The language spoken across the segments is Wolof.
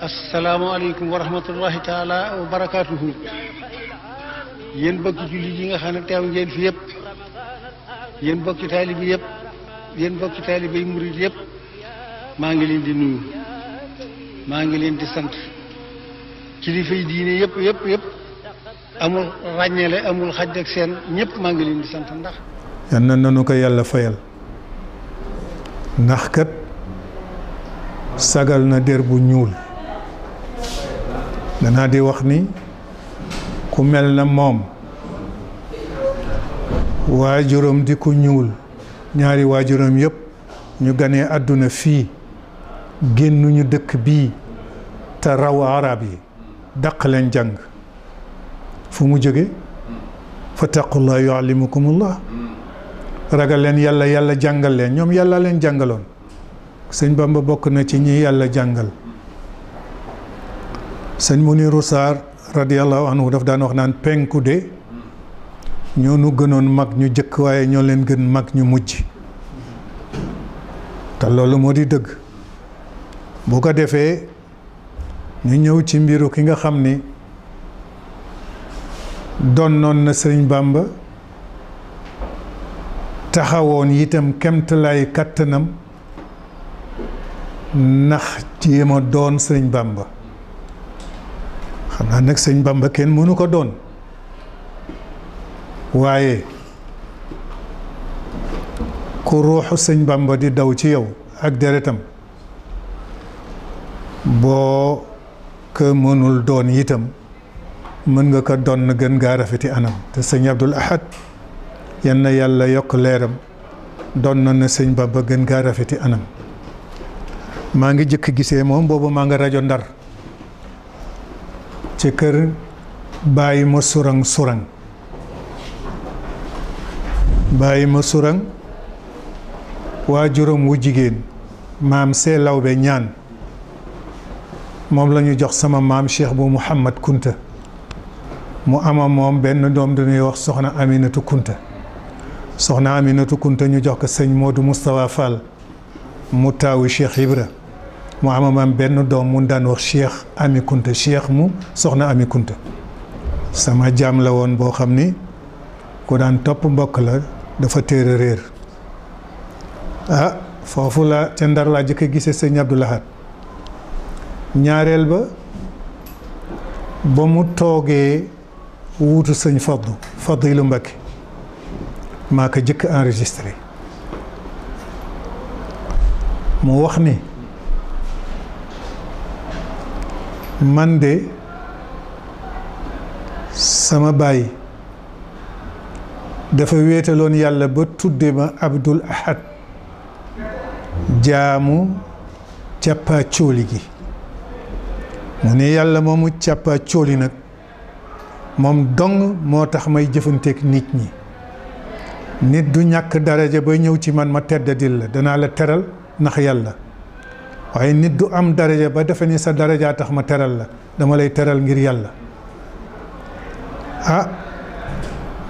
asalaamaaleykum wa rahmatullahi taala wa barakaatuhu. yéen bokki jullit yi nga xam ne teew ngeen fi yëpp, yéen bokki taalibi yëpp, yéen bokki taalibi murid yëpp, maa ngi leen di nuyu, maa ngi leen di sant. kilifa yi diine yëpp amul ràññeele, amul xaj ak seen, ñëpp maa ngi leen di sant. ndax yal na nanu ko yàlla fayal, ndax kat sagal na der bu ñuul. danaa di wax ni ku mel na moom waajuram di ku ñuul, ñaari waajuram yëpp ñu ganee àdduna fii, génnuñu dëkk bii te raw arab yi daq leen jàng. fu mu jóge fattaqullah yuallimukumullah, ragal leen yàlla, yàlla jàngal leen. ñoom yàlla leen jàngaloon. sëñ Bamba bokk na ci ñi yàlla jàngal. sëñ Muniru Saar radiyallahu anhu daf daan wax naan penku de ñoo nu gënoon mag ñu jëkk, waaye ñoo leen gën mag ñu mujj. te loolu moo di dëgg. bu ko defee ñu ñëw ci mbiru ki nga xam ni donnoon na sëriñ Bamba, taxawoon itam kemtalaay kàttanam ndax jéem a doon sëriñ Bamba. xam naa nag sëñ Bamba kenn mënu ko doon, waaye ku ruuxu sëñ Bamba di daw ci yow ak deretam, boo ko mënul doon itam mën nga ko doon gën ngaa rafeti anam. te sëñ Abdul Ahad yan na yàlla yokk leeram, doon na sëñ Bamba gën ngaa rafeti anam. maa ngi jëkk gisee moom boobu maa nga rajo Ndar ci kër bàyyi ma surang bàyyi ma surang waajuram wu jigéen maam see lawbe ñaan, moom la ñu jox sama maam Cheikh bu Mouhamad Kunta. mu ama moom benn doom dañuy wax soxna Aminatu Kunta. soxna Aminatu Kunta ñu jox ko sëñ Modou Moustapha Fall mu taawu Cheikh Ibra. mu ama maam benn doom mun daan wax Cheikh Ami Kunta, Cheikh mu soxna Ami Kunta. sama jaam la woon boo xam ni ku daan topp mbokk la, dafa téere réer. foofu la ca Ndar laa jëkk a gisee sëñ Abdou Lahad. ñaareel ba mu toogee wuutu sëñ Fadilu Mbakke, maa ko jëkk enregistré. mu wax ni man de sama baay dafa wéetaloon yàlla ba tudde ma Abdul Ahad, jaamu càppaa cóoli gi. mu ne yàlla moomu càppaa cóoli nag moom dong moo tax may jëfanteeg nit ñi. nit du ñàkk daraja ba ñëw ci man ma teddadil la, danaa la teral ndax yàlla. waaye nit du am daraja ba defe ni sa darajaa tax ma teral la, dama lay teral ngir yàlla.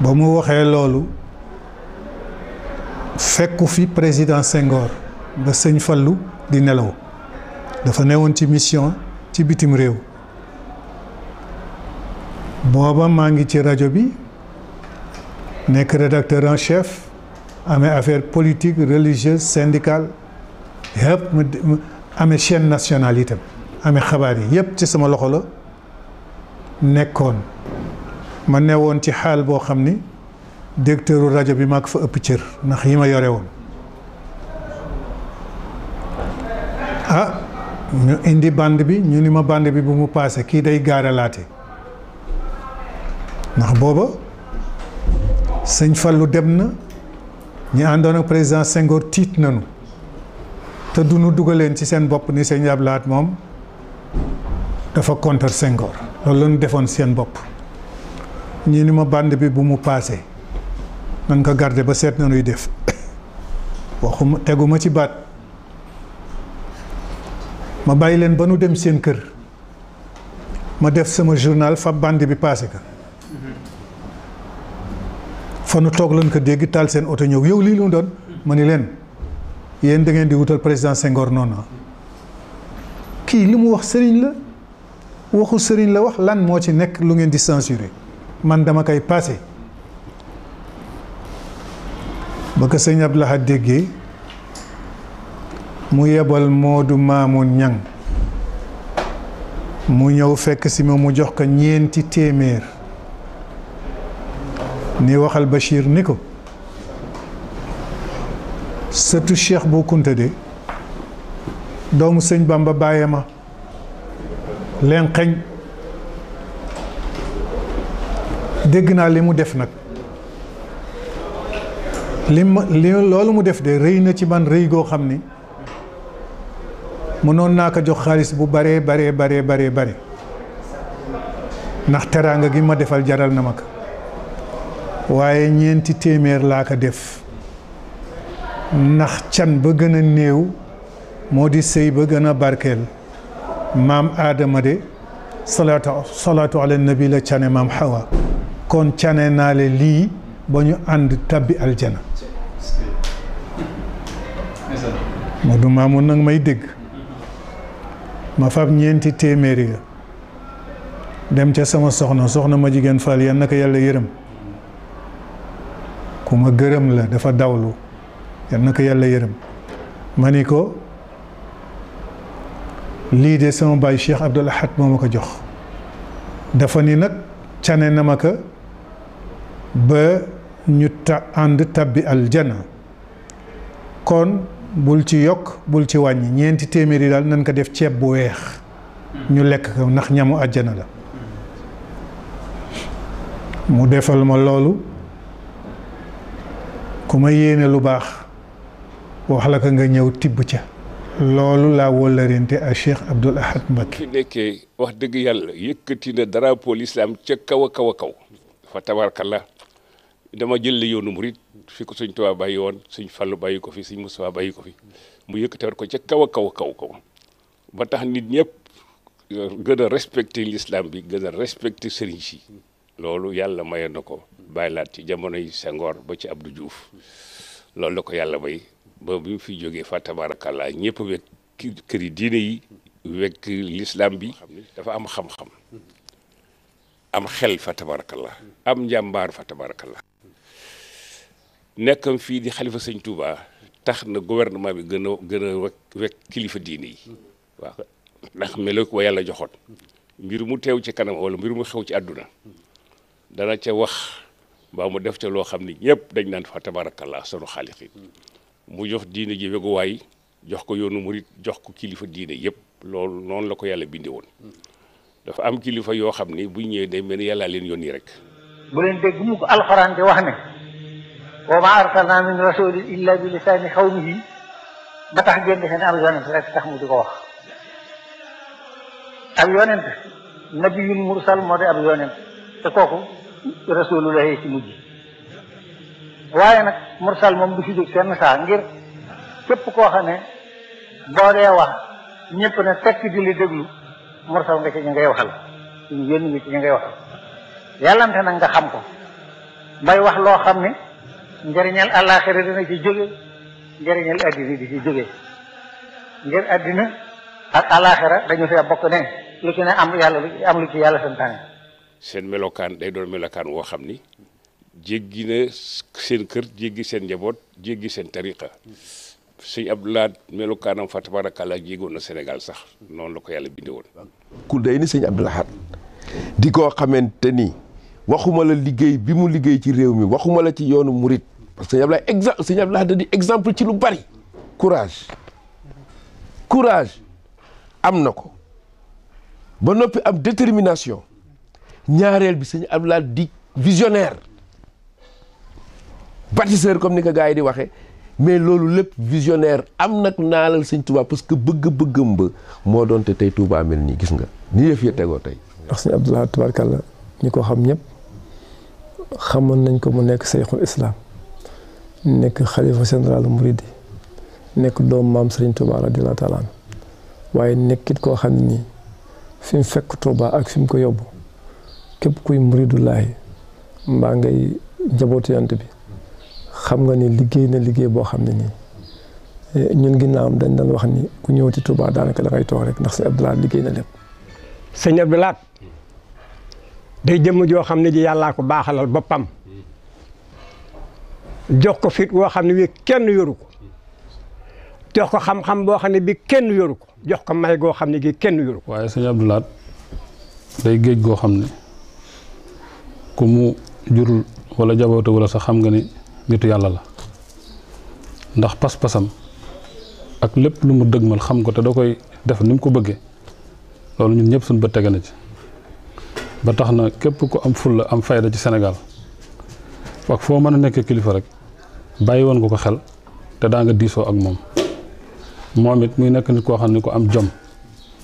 ba mu waxee loolu fekku fi président Senghor ba sëñ Fallu di nelaw, dafa newoon ci mission ci bitim réew. booba maa ngi ci rajo bi nekk rédacteur en chef, amee affaire politique religieuse syndicale yëpp, mu amee chaîne nationale itam, amee xabaar yi yëpp ci sama loxo la nekkoon. ma newoon ci xaal boo xam ni directeuru rajo bi maa ko fa ëpp cër ndax yi ma yore woon. ñu indi bande bi, ñu ni ma bande bi bu mu paase, kii day gaaralaate. ndax booba sëñ Fallu dem na, ñi àndoon ak président Senghor tiit nañu te du nu dugaleen ci seen bopp ni sëñ Abdou Lahad moom dafa contre Senghor. loolu la ñu defoon seen bopp. ñu ni ma bande bi bu mu paase, nan ko garder ba seet na nuy def. waxuma teguma ci baat, ma bàyyi leen ba nu dem seen kër, ma def sama journal fa bande bi paase ka. fa nu toog lañ ko dégg, taal seen oto ñëw, yow lii lu doon. ma ni leen yéen da ngeen di wutal président Senghor noonu. kii li mu wax sëriñ la waxu sëriñ la wax, lan moo ci nekk lu ngeen di censurer? man dama koy passé. ba ko sëñ Abdou Lahad déggee mu yebal Moodu Maamun Ñang mu ñëw fekk si ma, mu jox ko 4 téeméer ni waxal Bachir ni ko sëtu Cheikh Bou Kounta de doomu sëñ Bamba bàyyee ma leen xeñ dégg naa li mu def nag loolu mu def de rëy na ci man rëy goo xam ni mënoon naa ko jox xaalis bu bare ndax teraanga gi ma defal jaral na ma ko, waaye 4 téeméer laa ko def ndax can ba gën a néew moo di sëy ba gën a barkeel. maam Aadama de salaatu ala nabi la cane maam Hawa, kon cane naa le lii ba ñu ànd tabbi aljana. Moodu Maamun nag may dégg ma fab 4 téeméeri ga dem ca sama soxna ma jigéen Fall yan naka yàlla yërëm, ku ma gërëm la, dafa dawlu, yan naka yàlla yërëm. ma ni ko lii de sama baay Cheikh Abdoul Ahad moo ma ko jox, dafa ni nag cane na ma ko ba ñu ànd tabbi aljana, kon bul ci yokk bul ci wàññi, 4 téeméer yi daal nañ ko def ceeb bu weex ñu lekk ko ndax ñamu àjjana la. mu defal ma loolu. ku ma yéene lu baax wax la ko nga ñëw tibb ca. loolu laa wóolarente ak Cheikh Abdoul Ahad Mbacké. fi nekkee wax dëgg yàlla yëkkati na drapeau l'islam ca kaw a kaw a kaw fa tabarkalla. dama jël li yoonu murit fi ko sëñ Tuubaa bàyyi woon, sëñ Fallu bàyyi ko fi, sëñ Mustafaa bàyyi ko fi, mu yëkkati ko ca kaw a kaw a kaw ba tax nit ñëpp gën a respecté l'islam bi, gën a respecté sëriñ si. loolu yàlla maye na ko bàyyi laat ci jamono yi Senghor ba ci Abdou Diouf, loolu la ko yàlla may ba bi mu fi jógee fa tabarakallah ñëpp wekk këri diine yi, wekk l'islam bi. dafa am xam-xam, am xel fa tabarakallah, am njàmbaar fa tabarakallah. nekkam fii di xalifa sëñ Touba tax na gouvernement bi gën a wekk kilifa diine yi. waaw ndax melo ko yàlla joxoon, mbir mu teew ci kanam wala mbir mu xew ci àdduna dana ca wax mbaa mu def ca loo xam ni ñëpp dañ naan fa tabarakallah sunu xaalixin. mu jox diine ji weguwaay, jox ko yoonu murit, jox ko kilifa diine yëpp. loolu noonu la ko yàlla bindee woon. dafa am kilifa yoo xam ni bu ñëwee day mel ni yàllaa leen yónni rek. bu leen dégg mu ko alxuraan di wax ne wa ma arsalna min rasulin illa bi lisaani xawmihi ba tax ngeen defe ne ab yonent rek tax mu di ko wax. ab yonent nabiyul mursal moo di ab yonent te kooku rasulullahi ci mujj. waaye nag mursal moom du fi jóg seen saa ngir képp koo xam ne boo dee wax ñëpp ne tekk di li déglu mursal nga ci ñu ngay waxal suñu yónni nga ci ñu ngay waxal. yàllante nag nga xam ko bay wax loo xam ne njëriñal àllaaxira dina ci jóge, njëriñal addina di ci jóge. ngir addina ak àllaaxira dañu fee bokk ne lu ci ne am lu ci yàlla santaane. seen melokaan day doon melokaan woo xam ni jéggi na seen kër, jéggi seen njaboot, jéggi seen tariqa. sëñ Abdou Lahad melokaanam fa tabarakallah jéegoon na Sénégal sax, noonu la ko yàlla bindee woon. ku day ni sëñ Abdou Lahad di koo xamante ni waxuma la liggéey bi mu liggéey ci réew mi, waxuma la ci yoonu murit, parce que sëñ Abdou Lahad di exemple ci lu bari. courage am na ko ba noppi am détermination. ñaareel bi sëñ Abdou Lahad di visionnaire, bâtisseur comme ni ko gars yi di waxee, mais loolu lépp visionnaire am nag naalal sëñ Touba parce que bëgg-bëggam ba moo doon te tey Touba mel nii gis nga ni yëf ya tegoo tey. ndax sëñ Abdou Lahad tubaarkàlla ñi ko xam ñëpp xamoon nañ ko mu nekk seyxul islam, nekk xalifa général Mouride, nekk doom maam Serigne Touba radiyallahu taala anhu, waaye nekkit koo xam ne nii fi mu fekk Touba ak fi mu ko yóbbu képp kuy muridullaahi mbaa ngay njabootu yonent bi xam nga ni liggéey na liggéey boo xam ne nii ñun ginnaawam dañ doon wax ni ku ñëwati Touba daanaka da ngay toog rek ndax sëñ Abdou Lahad liggéey na lépp. sëñ Abdou Lahad day jëmm joo xam ne ji yàllaa ko baaxalal boppam jox ko fit woo xam ne bii kenn yoru ko jox ko xam-xam boo xam ne bii kenn yoru ko jox ko may goo xam ne gi kenn yoru ko. waaye sëñ Abdou Lahad day géej goo xam ne ku mu jurul wala jaboote wala sax xam nga ni nitu yàlla la ndax pas-pasam ak lépp lu mu dëgmal xam ko te da koy def ni mu ko bëggee loolu ñun ñëpp suñu bët tege na ci ba tax na képp ku am fulla am fayda ci Sénégal ak foo mën a nekkee kilifa rek bàyyi woon nga ko xel te daa nga diisoo ak moom moom it muy nekk nit koo xam ne ko am jom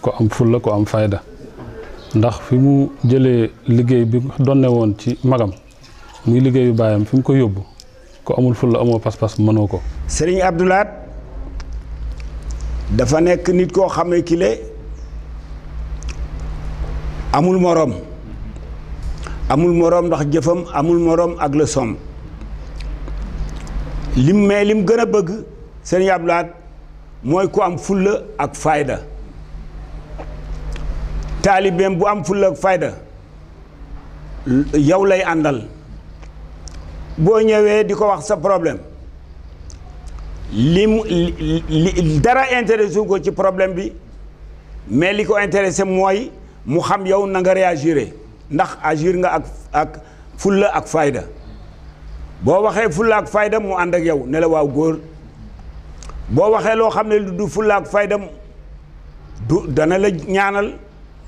ko am fulla ko am fayda ndax fi mu jëlee liggéey bi donne woon ci magam muy liggéeyu baayam fi mu ko yóbbu ko amul fulla amoo pas-pas mënoo ko. Serigne Abdou Lahad dafa nekk nit koo xam ne kile amul moroom ndax jëfam amul moroom ak la som lim gën a bëgg Serigne Abdou Lahad mooy ku am fulla ak fayda taalibeem bu am fulla ak fayda yow lay àndal boo ñëwee di ko wax sa problème li dara intéressé ko ci problème bi mais li ko intéressé mooy mu xam yow na nga réagir ndax agir nga ak fulla ak fayda boo waxee fulla ak fayda mu ànd ak yow ne la waaw góor boo waxee loo xam ne du fulla ak fayda dana la ñaanal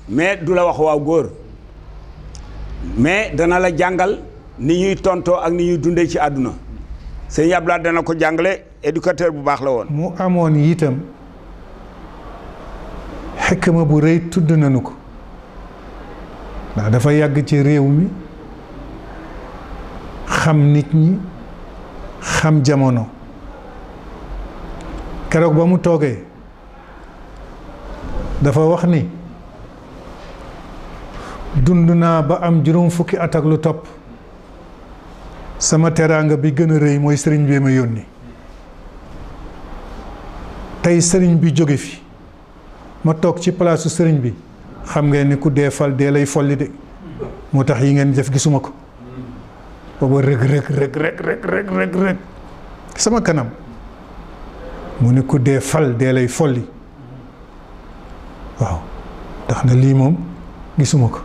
mais du la wax waaw góor mais dana la jàngal ni ñuy tontoo ak ni ñuy dundee ci àdduna sëñ Abdou Lahad dana ko jàngale éducateur bu baax la woon. mu amoon itam xikma bu rëy tudd nañu ko ndax dafa yàgg ci réew mi xam nit ñi xam jamono keroog ba mu toogee dafa wax ni dund naa ba am juróom fukki at ak lu topp sama teraanga bi gën a rëy mooy sëriñ bi ma yónni tey sëriñ bi jóge fi ma toog ci palaasu sëriñ bi xam ngeen ni ku dee fal dee lay folli de moo tax yi ngeen def gisuma ko booba rëg sama kanam mu ni ku dee fal dee lay folli waaw tax na lii moom gisuma ko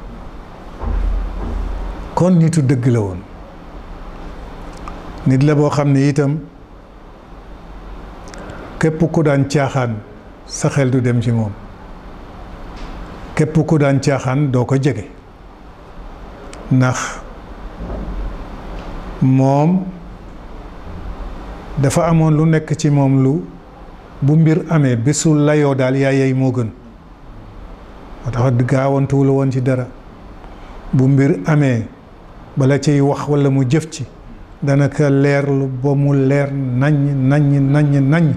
kon nitu dëgg la woon nit la boo xam ne itam képp ku daan caaxaan sa xel du dem ci moom képp ku daan caaxaan doo ko jege ndax moom dafa amoon lu nekk ci moom lu bu mbir amee bisu layoo daal yaayey moo gën moo tax gaawantuwu la woon ci dara bu mbir amee bala ciy wax walla mu jëf ci dana ko leerlu ba mu leer naññ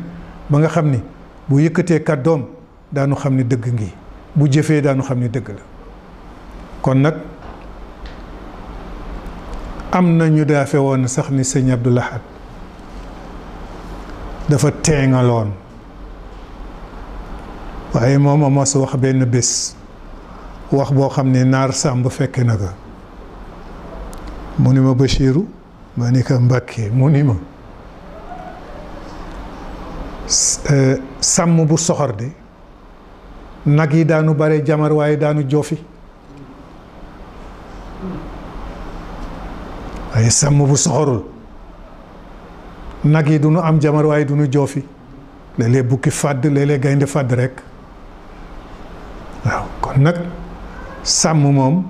ba nga xam ni bu yëkkatee kàddoom daanu xam ni dëgg ngi bu jëfee daanu xam ni dëgg la kon nag am na ñu daafe woon sax ni sëñ Abdou Lahad dafa teeŋaloon waaye moom a mos wax benn bés wax boo xam ne naar sàmb fekke na ko mu ni ma Bachiru ma ni ko Mbàkke mu ni ma sàmm bu soxor de nag yi daanu bare jamar waaye daanu joofi waaye sàmm bu soxorul nag yi du nu am jamar waaye du nu joofi léeg-léeg bukki fàdd léeg-léeg gaynde fàdd rekk waaw kon nag sàmm moom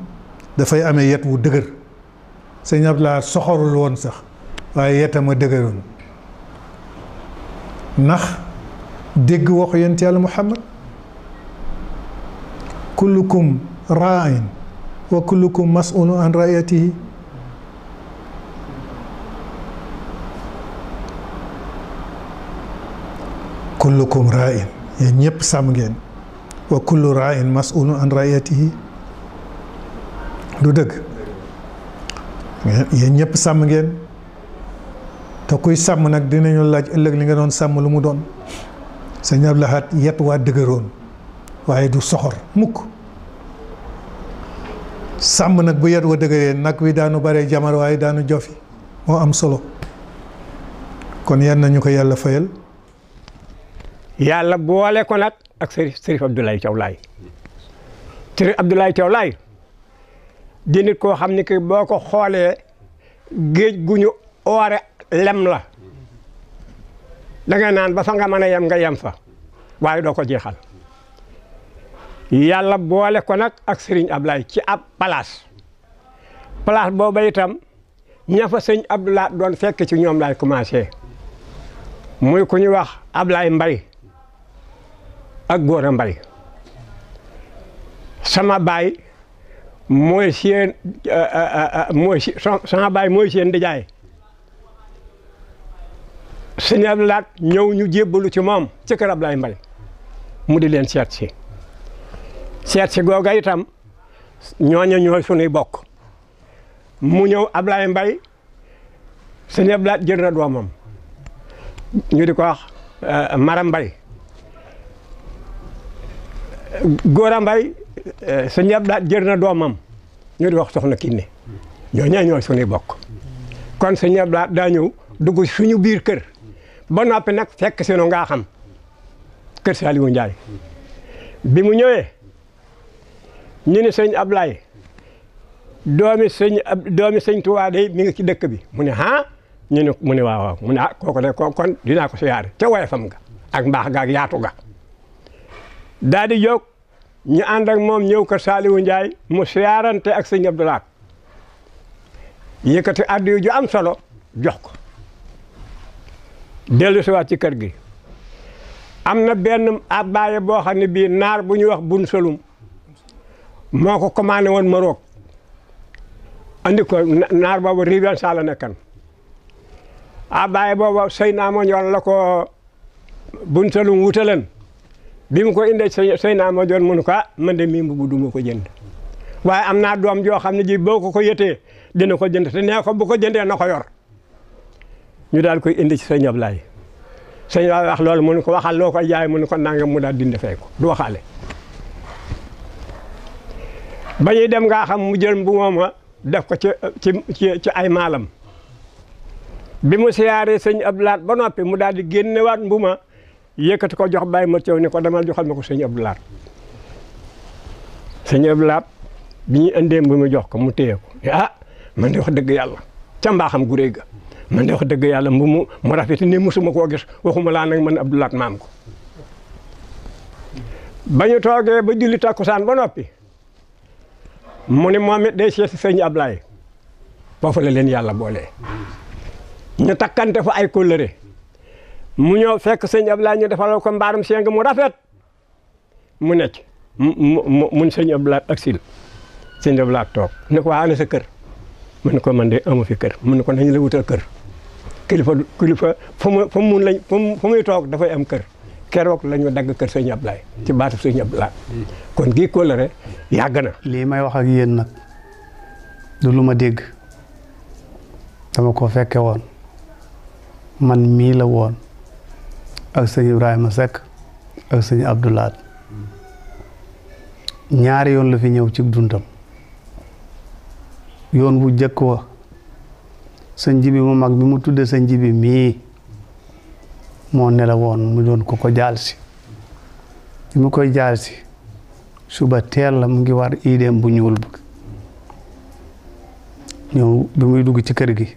dafay amee yet wu dëgër sëñ Abdou Lahad soxorul woon sax waaye yetama dëgëroon ndax dégg waxu yonent Yàlla Muhammad kullukum raa'in wa kullukum mas'ulun an ra'iyatihi kullukum raa'in yéen ñëpp sàmm ngeen wa kullu raa'in mas'ulun an ra'iyatihi du dëgg yéen ñëpp sàmm ngeen te kuy sàmm nag dinañu laaj ëllëg li nga doon sàmm lu mu doon. sëñ Abdou Lahad yet waa dëgëroon waaye du soxor mukk. sàmm nag bu yet wa dëgëree nag wi daanu bare jamar waaye daanu jofi moo am solo. kon yan nañu ko yàlla fayal. yàlla boole ko nag ak Sërif Abdoulaye Thiaw Laye. Sërif Abdoulaye Thiaw Laye di nit koo xam ni que boo ko xoolee géej gu ñu oore lem la da nga naan ba fa nga mën a yem nga yem fa waaye doo ko jeexal. yàlla boole ko nag ak Serigne Ablaye ci ab place booba itam ña fa sëñ Abdoulaye doon fekk ci ñoom laay commencé muy ku ñu wax Ablaye Mbay ak Góora Mbay. sama baay mooy seen sama baay mooy seen ndijaay. sëñ Abdoulaye ñëw ñu jébbalu ci moom ci kër Ablaye Mbay mu di leen seet si googa itam ñooña ñooy sunuy bokk mu ñëw Ablaye Mbay sëñ Abdoulaye jël na doomam ñu di ko wax Mara Mbay. Góora Mbay sëñ Abdoulaye jël na doomam ñu di wax soxna Kiné ñooña ñooy sunuy bokk kon sëñ Abdoulaye daa ñëw dugg suñu biir kër ba noppi nag fekk sunu ngaa xam kër Saliou Ndiaye bi mu ñëwee ñu ne sëñ Ablaye doomi sëñ Tuubaa day mi ngi ci dëkk bi mu ne ah ñu ne mu ne waaw mu ne ah kooku de kon dinaa ko siyaare ca woyefam nga ak mbaax ga ak yaatu ga daal di jóg ñu ànd ak moom ñëw kër Saliou Ndiaye mu siyaarante ak sëñ Abdoulaye yëkkati addiya ju am solo jox ko dellu si waat ci kër gi am na benn abbaye boo xam ne bii naar bu ñuy wax bun salum moo ko commandé woon Maroc andi ko naar boobu Riven Sala nekkan abbaye boobu sëy naa ma ñoon la ko bun salum wutaleen bi mu ko indee sëy naa ma joon mënu ko man de mii mbubu duma ko jënd waaye am naa doom joo xam ne ji boo ko yëtee dina ko jënd te nee ko bu ko jëndee na ko yor ñu daal koy indi ci sëñ Ablaye sëñ Ablaye wax loolu mënu ko waxal loo koy jaay mënu ko nangam mu daal dindi fay ko du waxaale ba ñuy dem ngaa xam mu jël mbu mooma def ko ci ay maalam bi mu siyaaree sëñ Abdoulaye ba noppi mu daal di génnewaat mbuma yëkkati ko jox Baye Mathieu ni ko demal joxal ma ko sëñ Abdoulaye sëñ Abdoulaye bi ñuy indee mbu mu jox ko mu téye ko man de wax dëgg yàlla ca mbaaxam gu réy ga man de wax dëgg yàlla mbu mu rafet ni musuma koo gis waxuma laa nag man Abdoulaye maam ko ba ñu toogee ba julli takkusaan ba noppi mu ne moom it day seet si sëñ Ablaye foofu la leen yàlla boolee ñu takkante fa ay kóllëre mu ñëw fekk sëñ Ablaye ñu defal ko mbaarum seng mu rafet mu nekk mun sëñ Ablaye ak sil sëñ Ablaye toog ne ko waa ana sa kër mu ne ko man de amu fi kër mu ne ko nañu la wutal kër kilifa fu muy toog dafay am kër keroog la ñu dagg kër sëñ Ablaye ci baatu sëñ Ablaye kon gii kóllëre yàgg na. lii may wax ak yéen nag du lu ma dégg dama ko fekke woon man mii la woon ak sëñ Ibrahima Seck ak sëñ Abdoulaye ñaari yoon la fi ñëw ci dundam yoon bu jëkk wa sëñ Jibi mu mag bi mu tudde sëñ Jibi mii moo ne la woon mu doon ko jaal si bi mu koy jaal si suba teel la mu ngi war idéem bu ñuul bi ñëw bi muy dugg ci kër gi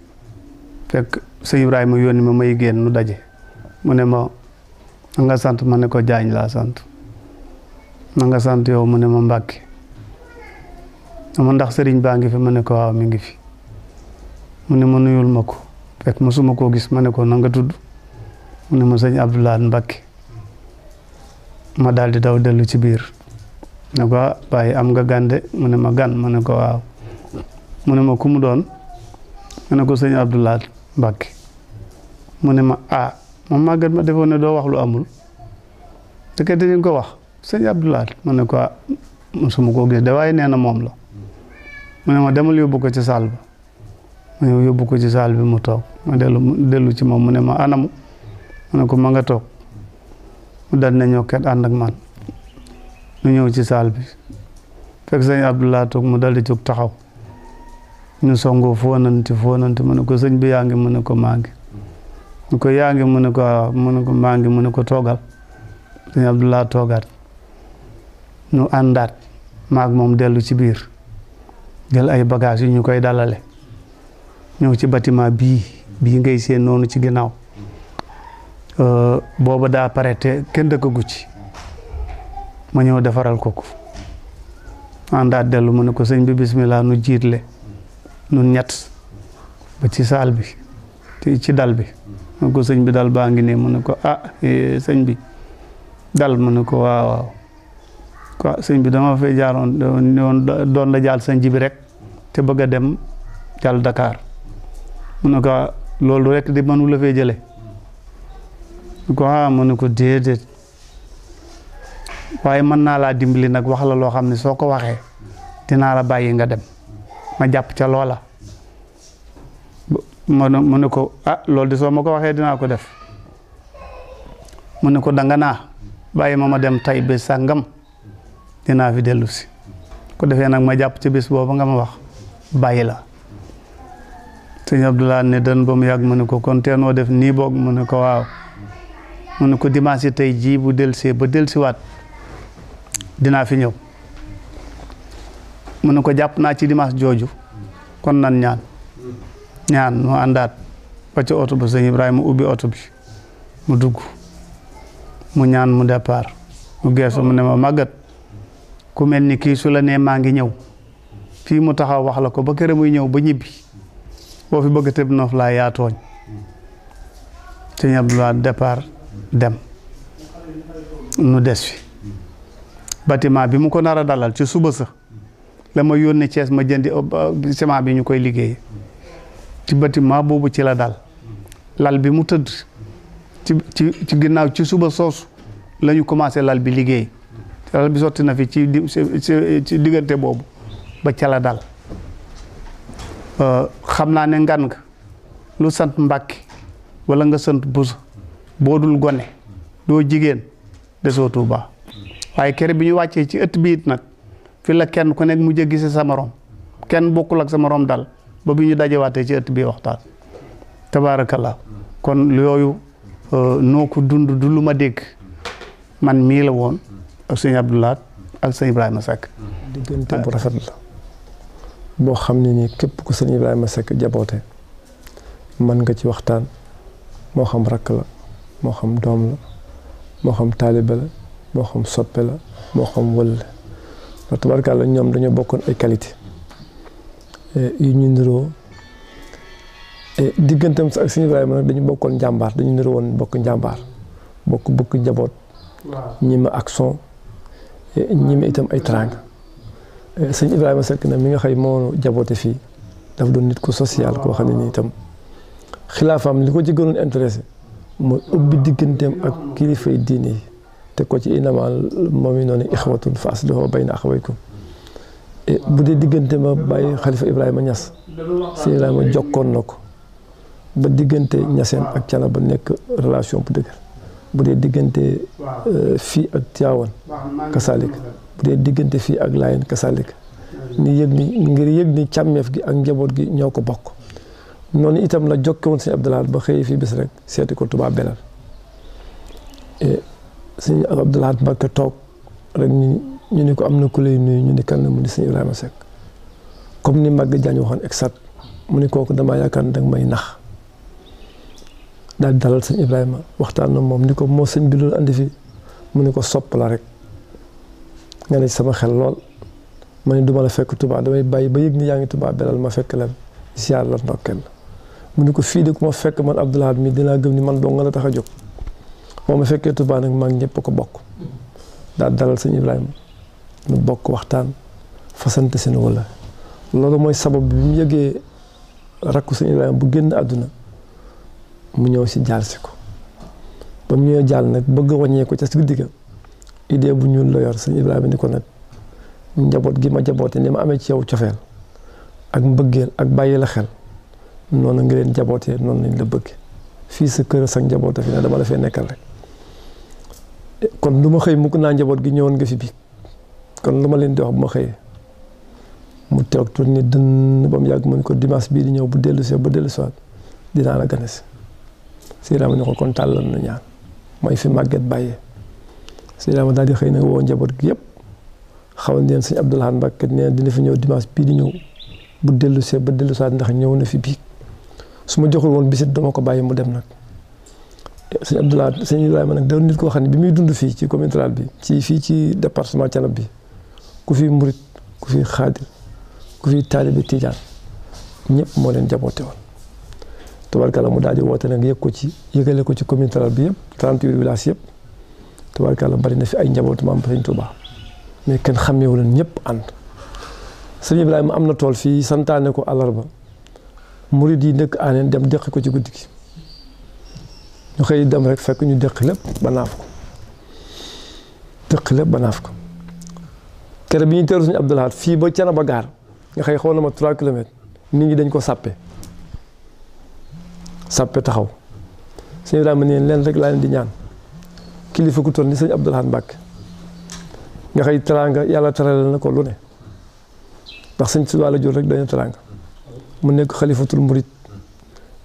fekk sëñ Ibrahima yónni ma may génn nu daje mu ne ma na nga sant ma ne ko Jaañ laa sant na nga sant yow mu ne ma Mbàkke ma ndax sëriñ baa ngi fi ma ne ko waaw mi ngi fi mu ne ma nuyul ma ko fekk mosuma koo gis ma ne ko na nga tudd mu ne ma sëñ Abdoulaye Mbàkke ma daal di daw dellu ci biir ne ko bàyyi am nga gande mu ne ma gan ma ne ko waaw mu ne ma ku mu doon ma ne ko sëñ Abdoulaye Mbàkke mu ne ma moom màggat ma defoon ne doo wax lu amul te kat dañu ko wax sëñ Abdoulaye ma ne ko mosuma koo gis de waaye nee na moom la mu ne ma demal yóbbu ko ci saal ba ma ñëw yóbbu ko ci saal bi mu toog ma dellu ci moom mu ne ma anamu ma ne ko ma nga toog mu dal ne ñokket ànd ak man ñu ñëw ci saal bi fekk sëñ Abdoulaye toog mu dal di jóg taxaw ñu songoo fóonante mu ne ko sëñ bi yaa ngi mu ne ko maa ngi mu ko yaa ngi mu ne ko waaw mu ne ko maa ngi mu ne ko toogal sëñ Abdoulaye toogaat ñu àndaat maag moom dellu ci biir jël ay bagages yu ñu koy dalale ñëw ci bâtiment bii ngay seen noonu ci ginnaaw booba daa pare te kenn dëkkagu ci ma ñëw defaral ko àndaat dellu mu ne ko sëñ bi bismillah nu jiitle nun ñett ba ci saal bi ci dal bi mu ne ko sëñ bi dal baa ngi nii mu ne ko sëñ bi dal mu ne ko waaw quoi sëñ bi dama fay jaaroon doon la jaal sëñ bi rek te bëgg a dem jàll Dakar mu ne ko loolu rek di mënu la fee jële mu ko mu ne ko déedéet waaye mën naa laa dimbali nag wax la loo xam ne soo ko waxee dinaa la bàyyi nga dem ma jàpp ca loola mu ne ko loolu di soo ma ko waxee dinaa ko def mu ne ko danga naa bàyyi ma dem tay bés sàngam dinaa fi dellu si ko defee nag ma jàpp ci bés boobu nga ma wax bàyyi la sëñ Abdoulaye ne dan ba mu yàgg mu ne ko kon teenoo def nii boog mu ne ko waaw mu ne ko dimanche tey jii bu delsee ba delsiwaat dinaa fi ñëw mu ne ko jàpp naa ci dimanche jooju kon nan ñaan mu àndaat ba ci oto ba sëñ Ibrahima ubbi oto bi mu dugg mu ñaan mu départ mu geesu mu ne ma màggat ku mel ni kii su la nee maa ngi ñëw fii mu taxaw wax la ko ba kër muy ñëw ba ñibbi boo fi bëgg tëb noof laa yaa tooñ sëñ Abdoulaye départ dem nu des fi bâtiment bi mu ko nar a dalal ci suba sa la ma yónnee Thiès ma jëndi ciment bi ñu koy liggéey ci bâtiment boobu ci la dal lal bi mu tëdd ci ginnaaw ci suba soosu la ñu commencé lal bi liggéey lal bi sotti na fi ci diggante boobu ba ca la dal xam naa ne ngan nga lu sant Mbàkke wala nga sant Buso boo dul gone doo jigéen desoo Tuuba waaye kere bi ñu wàccee ci ëtt bi it nag fi la kenn ku nekk mu jéggi si sa morom kenn bokkul ak sa morom dal ba bi ñu dajewaatee ci ëtt bi waxtaan tabaarakallah kon yooyu noo ko dund du lu ma dégg man mii la woon ak sëñ Abdoulaye ak sëñ Ibrahima Seck diggante bu rafet la boo xam ne nii képp ku sëñ Ibrahima Seck jaboote mën nga ci waxtaan moo xam rakk la moo xam doom la moo xam taalibe la moo xam soppe la moo xam wël la tabarkàlla ñoom dañoo bokkoon ay qualité yu ñu niroo digganteem ak sëñ Ibrahima nag dañu bokkoon njàmbaar dañu niroo woon bokk njàmbaar bokk njaboot ñi ma action ñi ma itam ay teraanga sëñ Ibrahima Seck nag mi nga xëy moo jaboote fii dafa doon nit ku social koo xam ne nii itam xilaafaam li ko ci gënoon intéressé mooy ubbi digganteem ak kilifay diine yi te ko ci inamal moom i noonu ixwatun fa aslihu bayna axawaykum bu dee diggante ma bàyyi xalifa Ibrahima Niass sëñ Ibrahima jokkoon na ko ba diggante Niassène ak Thiénaba nekk relation bu dëgër bu dee diggante fii ak Tivaouane kasalik bu dee diggante fii ak Laayeen kasalik ni yëg ni ngir yëg ni càmmeef gi ak njaboot gi ñoo ko bokk noonu itam la jokke woon sëñ Abdoulaye ba xëy fii bis rek seeti ko Touba Belal sëñ Abdoulaye Mbacké toog rek ñu ni ko am na ku lay nuyu ñu ni kan la mu ni sëñ Ibrahima Seck comme ni Maguette Diagne waxoon exact mu ni kooku damaa yaakaar ne danga may nax daal di dalal sëñ Ibrahima waxtaan na moom ni ko moo sëñ bi loolu andi fi mu ni ko sopp la rek nga ne sama xel lool ma ni duma la fekk Touba damay bàyyi ba yëg ni yaa ngi Touba Belal ma fekk leen ziar la ndokkeel mu ni ko fii de ku ma fekk man Abdoulaye mi dinaa gëm ni man doo nga la tax a jóg moo ma fekkee Touba nag maa ngi ñëpp ko bokk daal dalal sëñ Ibrahima ñu bokk waxtaan fasante seen wala loolu mooy sabab bi mu yëgee rakku sëñ Ibrahima bu génn àdduna mu ñëw si jaal si ko ba mu ñëwee jaal nag bëgg a wàññee ko ca si guddi ga idée bu ñuul la yor sëñ Ibrahima ni ko nag njaboot gi ma jaboote ni ma amee ci yow cofeel ak mbëggeel ak bàyyi la xel noonu nga leen jabootee noonu lañ la bëgg fii sa kër sa njaboot fi ne dama la fee nekkal rek kon lu ma xëy mukk naa njaboot gi ñëwoon nga fi bi kon lu ma leen di wax bu ma xëyee mu toog tuuti ni dënn ba mu yàgg mu ne ko dimanche bii di ñëw bu dellu si dinaa la gane si Seydina ma ne ko kon tàllal na ñaan mooy fi màgget bàyyee Seydina ma daal di xëy na woo njaboot gi yëpp xamal leen sëñ Abdou Lahad Mbacké nee dina fi ñëw dimanche bii di ñëw bu dellu si ndax ñëw na fi bii su ma joxul woon bisit dama ko bàyyi mu dem nag sëñ Abdou Lahad sëñ Ibrahima nag da nit koo xam ne bi muy dund fii ci commune rurale bi fii ci département Thiénaba bi ku fi murit ku fi xaadir ku fi taalibe tijaan ñëpp moo leen jaboote woon tubaarkàlla mu daal di woote nag yëgale ko ci commune rurale bi yëpp 38 villages yëpp tubaarkàlla bari na fi ay njabootu maam Sëñ Tuubaa mais kenn xàmmeewu leen ñëpp ànd sëñ Ibrahima am na tool fii santaane ko àllarba murit yi dëkk aaneen dem dëkk ko ci guddi gi ñu xëy dem rek fekk ñu dëkk lépp ba naaf ko kere bi ñu teeru suñu Abdou Lahad fii ba Thiénaba gaar nga xëy xaw na ma 3 kilomètres nit ñi dañ ko sàppe taxaw sëñ Ibrahima ne leen rek laa leen di ñaan kilifa ku toll ni sëñ Abdou Lahad Mbacké nga xëy teraanga yàlla teralal na ko lu ne ndax sëñ Tuubaa la jur rek dañu teraanga mu nekk xalifatul murit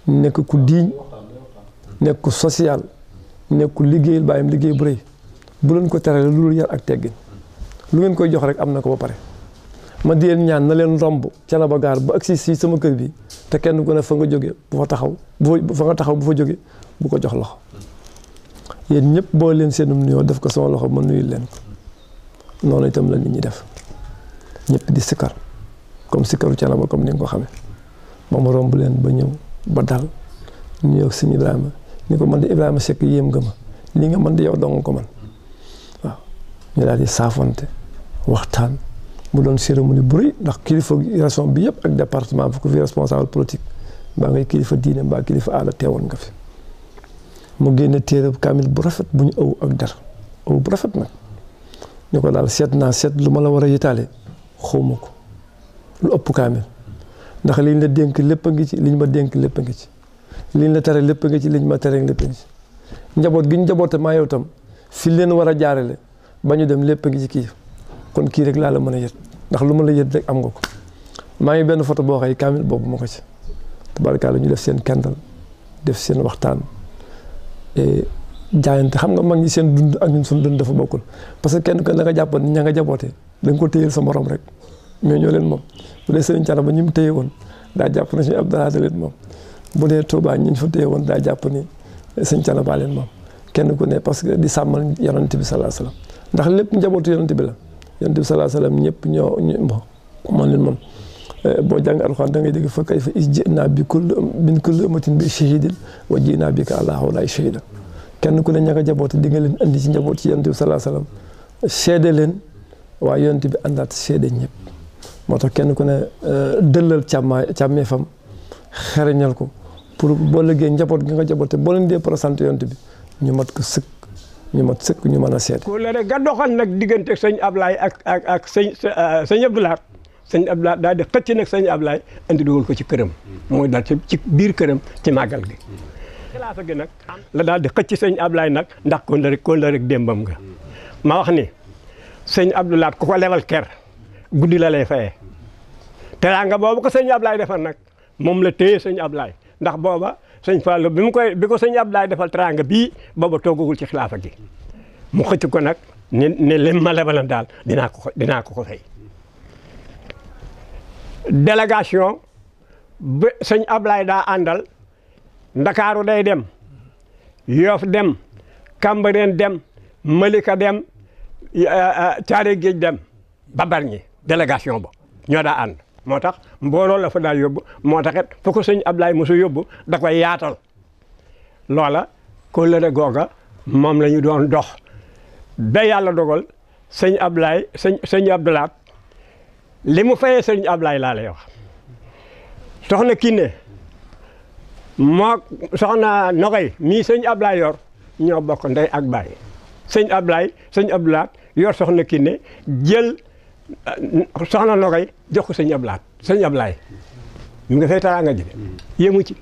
nekk ku diiñ nekk ku social nekk ku liggéeyal bàyyam liggéey bu rëy bu leen ko terale lu dul yar ak teggin lu ngeen koy jox rek am na ko ba pare ma di leen ñaan na leen romb Thiénaba gaar ba agsi si sama kër bi te kenn ku ne fa nga jóge bu fa taxaw bu fa jóge bu ko jox loxo yéen ñëpp boo leen seenum nuyoo def ko sama loxo ma nuyul leen ko noonu itam la nit ñi def ñëpp di sikkar comme sikkaru Thiénaba comme ni nga ko xamee ba ma romb leen ba ñëw ba dal nuyoo ak sëñ Ibrahima ni ko man de Ibrahima Seck yéem nga ma li nga man di yow dong ko man waaw ñu daal di saafonte waxtaan mu doon cérémonie bu rëy ndax kilifa région bi yëpp ak département bi ku fi responsable politique mbaa ngay kilifa diine mbaa kilifa aada teewoon nga fi mu génne téere kaamil bu rafet bu ñu ëw ak der ëw bu rafet nag ñu ko daal seet lu ma la war a yitaale xawma ko lu ëpp kaamil ndax liñ la dénk lépp a ngi ci liñ ma dénk lépp a ngi ci liñ la tere lépp a ngi ci liñ ma tere lépp a ngi ci njaboot gi ñu njaboote maa yow tam fi leen war a jaarale ba ñu dem lépp a ngi ci kii kon kii rek laa la mën a yët ndax lu ma la yët rek am nga ko maa ngi benn photo boo xëy kaamil boobu ma ko ci tabarakaala ñu def seen kendal def seen waxtaan jaayante xam nga mag ñi seen dund ak ñun suñu dund dafa bokkul parce que kenn ko la nga jàppoon ña nga jabootee da nga ko téyel sa morom rek mais ñoo leen moom bu dee Sëriñ Thiénaba ñi mu téye woon daa jàpp na suñu Abdou Lahad leen moom bu dee Touba ñi ñu fa téye woon daa jàpp ni Sëriñ Thiénaba leen moom kenn ku ne parce que di sàmmal yonent bi sallallahu alayhi wasallam ndax lépp njabootu yonent bi la yonent bi sallallahu alayhi wasallam ñëpp ñoo leen moom boo jàng alxuraan da ngay dégg fa kayfa ji'naa bi min kulli ummatin bi shahidin wa ji'naa bika alaa haa'ulaa'i shahida kenn ku ne ña nga jaboote di nga leen andi ci njaboot ci yonent bi sallallahu alayhi wasallam seede leen waaye yonent bi àndaat seede ñëpp moo tax kenn ku ne dëllal càmmeefam xereñal ko pour boo liggéey njaboot gi nga jaboote boo leen dee présenté yonent bi ñu mat ko sëkk ñu mën a seede. ku la rek nga doxal nag diggante sëñ Ablaye ak sëñ Abdou Lahad sëñ Abdou Lahad daal di xëcc nag sëñ Ablaye andi dugal ko ci këram mooy daal ci biir këram ci màggal gi. xilaafa gi nag la daal di xëcc sëñ Ablaye nag ndax kon la rek démbam nga ma wax ni sëñ Abdou Lahad ku ko lebal ker guddi la lay fayee teraanga boobu ko sëñ Ablaye defal nag moom la téye sëñ Ablaye ndax booba sëñ Fallou bi ko sëñ Ablaye defal teraanga bii booba toogagul ci xilaafa gi mu xëcc ko nag ne lim ma lebalan daal dinaa ko fay. délégation ba sëñ Ablaye daa àndal Ndakaaru day dem Yoff dem Cambérène dem Malika dem Thiaré Géej dem ba Bargny délégation ba ñoo daa ànd moo tax mbooloo la fa daal yóbbu moo tax it fu ko sëñ Ablaye mosu yóbbu da koy yaatal loola kóllëre googa moom la ñu doon dox ba yàlla dogal sëñ Ablaye sëñ Abdou Lahad li mu fayee sëñ Ablaye laa lay wax soxna Kiné moo soxna Nogoy mii sëñ Ablaye yor ñoo bokk ndey ak baay sëñ Abdou Lahad yor soxna Kiné jël soxna Nogoy jox ko sëñ Ablaye mi nga fay teraanga ji de yéemu ci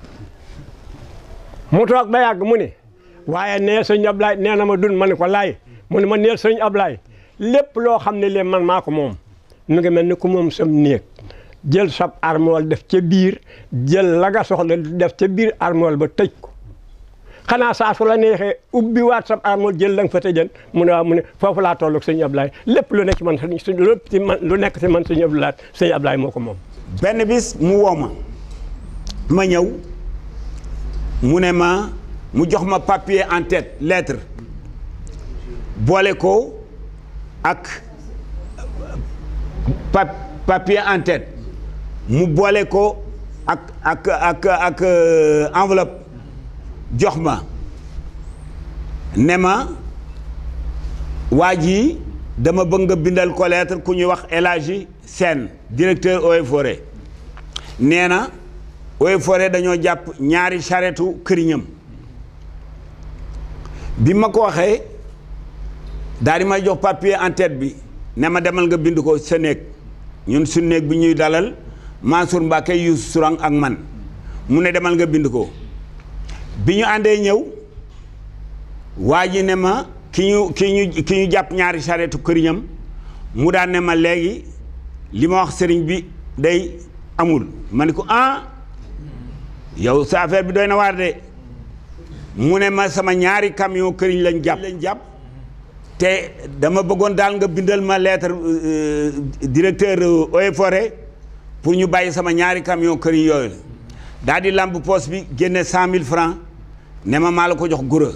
mu toog ba yàgg mu ne waaye nee sëñ Ablaye nee na ma dun ma ne ko laay mu ne ma neel sëñ Ablaye lépp loo xam ne lee man maa ko moom nu ngi mel ni ku moom sam néeg jël sab armoire def ca biir jël la nga soxla def ca biir armoire ba tëj ko xanaa saa su la neexee ubbi waat sab armoire jël la nga fa tëjan mu ne waaw mu ne foofu laa toll ak sëñ Ablaye lépp lu nekk ci man lépp ci man lu nekk ci man sëñ Ablaye moo ko moom. benn bis mu woo ma ñëw mu ne ma mu jox ma papier en tête lettre boole ko ak papier en tête mu boole ko ak enveloppe jox ma ne ma waa ji dama bëgg nga bindal ko lettre ku ñuy wax El Hadji Sène directeur Eaux et Forêts nee na Eaux et Forêts dañoo jàpp ñaari charrettu këriñam bi ma ko waxee daal di may jox papier en tête bi ne ma demal nga bind ko sa néeg ñun su néeg bi ñuy dalal Mansour Mbacké Youssou Sourang ak man mu ne demal nga bind ko bi ñu àndee ñëw waa ji ne ma ki ñu jàpp ñaari charrettu këriñam mu daan ne ma léegi li ma wax sëriñ bi day amul ma ne ko yow sa affaire bi doy na waar de mu ne ma sama ñaari camion këriñ lañ jàpp te dama bëggoon daal nga bindal ma lettre directeur Eaux et Forêts pour ñu bàyyi sama ñaari camion këriñ yooyu daal di lamb poste bi génne 100 000 francs ne ma maa la ko jox gura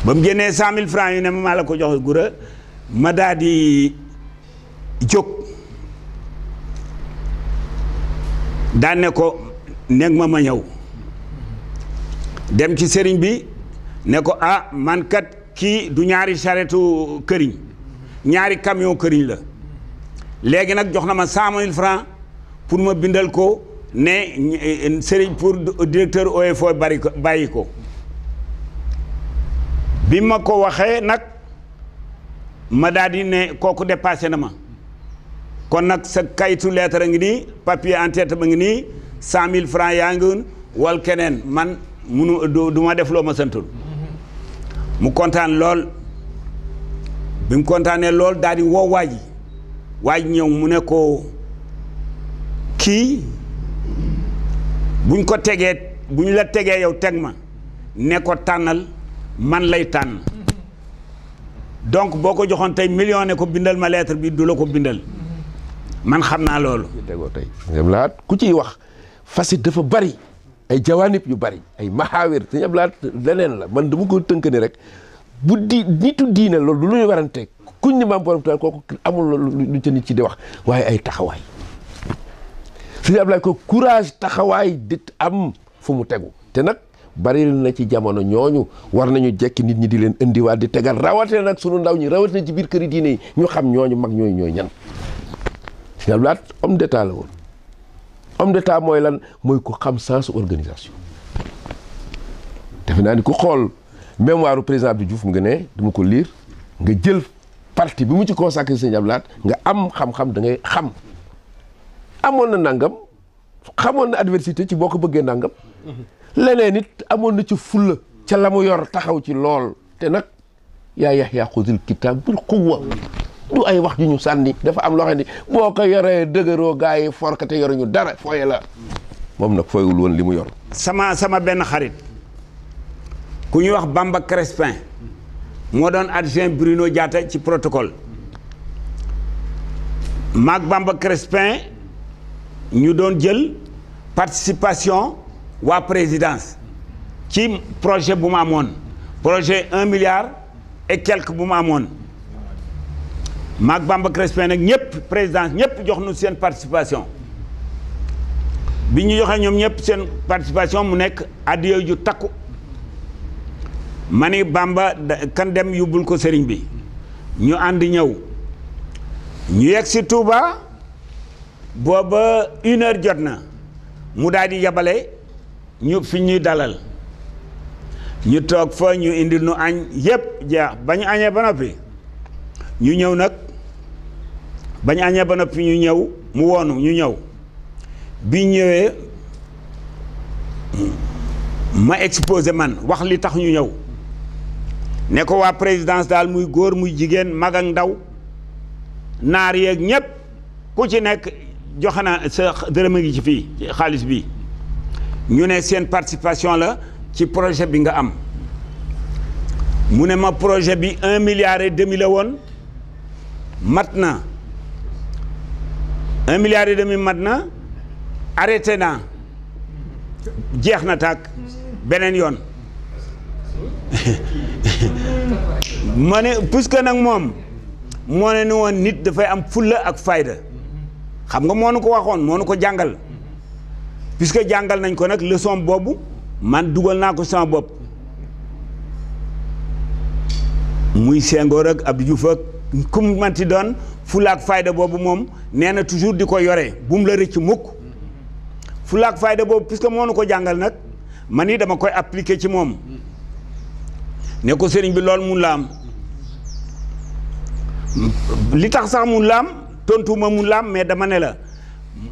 ba mu génnee 100 000 francs yu ne ma maa la ko jox gura ma daal di jóg daan ne ko nekk ma ñëw dem ci sëriñ bi ne ko man kat kii du ñaari charrettu këriñ ñaari camion këriñ la léegi nag jox na ma 100 000 francs pour ma bindal ko ne sëriñ pour directeur Eaux et Forêts bàyyi ko bi ma ko waxee nag ma daal di ne kooku dépassé na ma kon nag sa kayitu lettre a ngi nii papier en tête ba ngi nii 100 000 francs yaa ngi wal keneen man du ma def loo ma santul mu kontaan lool bi mu kontaanee lool daal di woo waa ji ñëw mu ne ko kii buñ la tegee yow teg ma ne ko tànnal man lay tànn donc boo ko joxoon tey million ne ko bindal ma lettre bi du la ko bindal man xam naa loolu. tegoo tey laat ku ciy wax facette dafa bari ay jawaanib yu bari ay maxaawir sëñ Abdou Lahad leneen la man dama ko tënk ni rek bu nitu diine loolu du lu ñu warante kuñ ni maam borom taal kooku amul lu ca nit ci di wax waaye ay taxawaay sëñ Abdou Lahad ko courage taxawaay di am fu mu tegu te nag bari na ci jamono ñooñu war nañu jekki nit ñi di leen indiwaat di tegal rawatina nag sunu ndaw ñi rawatina ci biir këri diine yi ñu xam ñooñu mag ñooy ñan sëñ Abdou Lahad homme d'état la woon homme d'état mooy lan mooy ku xam sens organisation defe naa ni ku xool mémoire président Abdou Diouf nga ne dama ko lire nga jël parti bi mu ci consacré sëñ Abdou Lahad nga am xam-xam da ngay xam amoon na nangam xamoon na adversité ci boo ko bëggee nangam leneen it amoon na ci fulla ca la mu yor taxaw ci lool te nag yaa Yahya xuzil kitaab bil quwwa du ay wax ju ñu sànni dafa am loo xam ne boo ko yoree dëgëroo gars yi forkate yoruñu dara fooye la moom nag fooyul woon li mu yor. sama benn xarit ku ñuy wax Bamba Crespin moo doon adjoint Bruno Diatta ci protocole maag Bamba Crespin ñu doon jël participation waa présidence ci projet bu ma amoon projet 1 milliard et quelque bu ma amoon maag Bamba Crespin nag ñëpp présidence ñëpp jox nu seen participation bi ñu joxee ñoom ñëpp seen participation mu nekk addiya ju takku ma ni Bamba kan dem yóbbul ko sëriñ bi ñu ànd ñëw ñu yegg si Touba booba 1 heure jot na mu daal di yabale ñu fi ñuy dalal ñu toog fa ñu indil nu añ yëpp jeex ba ñu añee ba noppi ñu ñëw nag ba ñu añee ba noppi ñu ñëw mu woonu ñu ñëw bi ñëwee ma exposé man wax li tax ñu ñëw ne ko waa présidence daal muy góor muy jigéen mag ak ndaw naar yeeg ñépp ku ci nekk joxe na sa dërëm a ngi ci fii ci xaalis bi ñu ne seen participation la ci projet bi nga am mu ne ma projet bi 1,5 milliard la woon mat na 1,5 milliard mat na arrêté naa jeex na tàkk beneen yoon ma ne puisque nag moom moo ne ni woon nit dafay am fulla ak fayda xam nga moo nu ko waxoon moo nu ko jàngal puisque jàngal nañ ko nag leçon boobu man dugal naa ko sama bopp muy Senghor ak Abdou Diouf ak ku mu manti doon fulla ak fayda boobu moom nee na toujours di ko yore bu mu la rëcc mukk fulla ak fayda boobu puisque moo nu ko jàngal nag man ni dama koy appliquer ci moom ne ko sëriñ bi loolu mun la am li tax sax mun la am tontuma mun la am mais dama ne la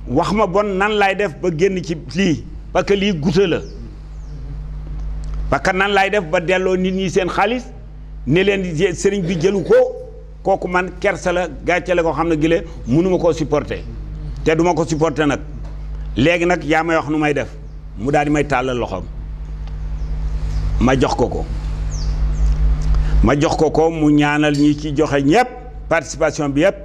wax ma bon nan laay def ba génn ci lii parce que lii guta la parce que nan laay def ba delloo nit ñi seen xaalis ne leen sëriñ bi jëlu ko kooku man kersa la gàcce la ko xam ne gile mënuma koo supporter te duma ko supporter nag léegi nag yaa may wax nu may def mu daal di may tàllal loxoom ma jox ko ko mu ñaanal ñi ci joxe ñëpp participation bi yëpp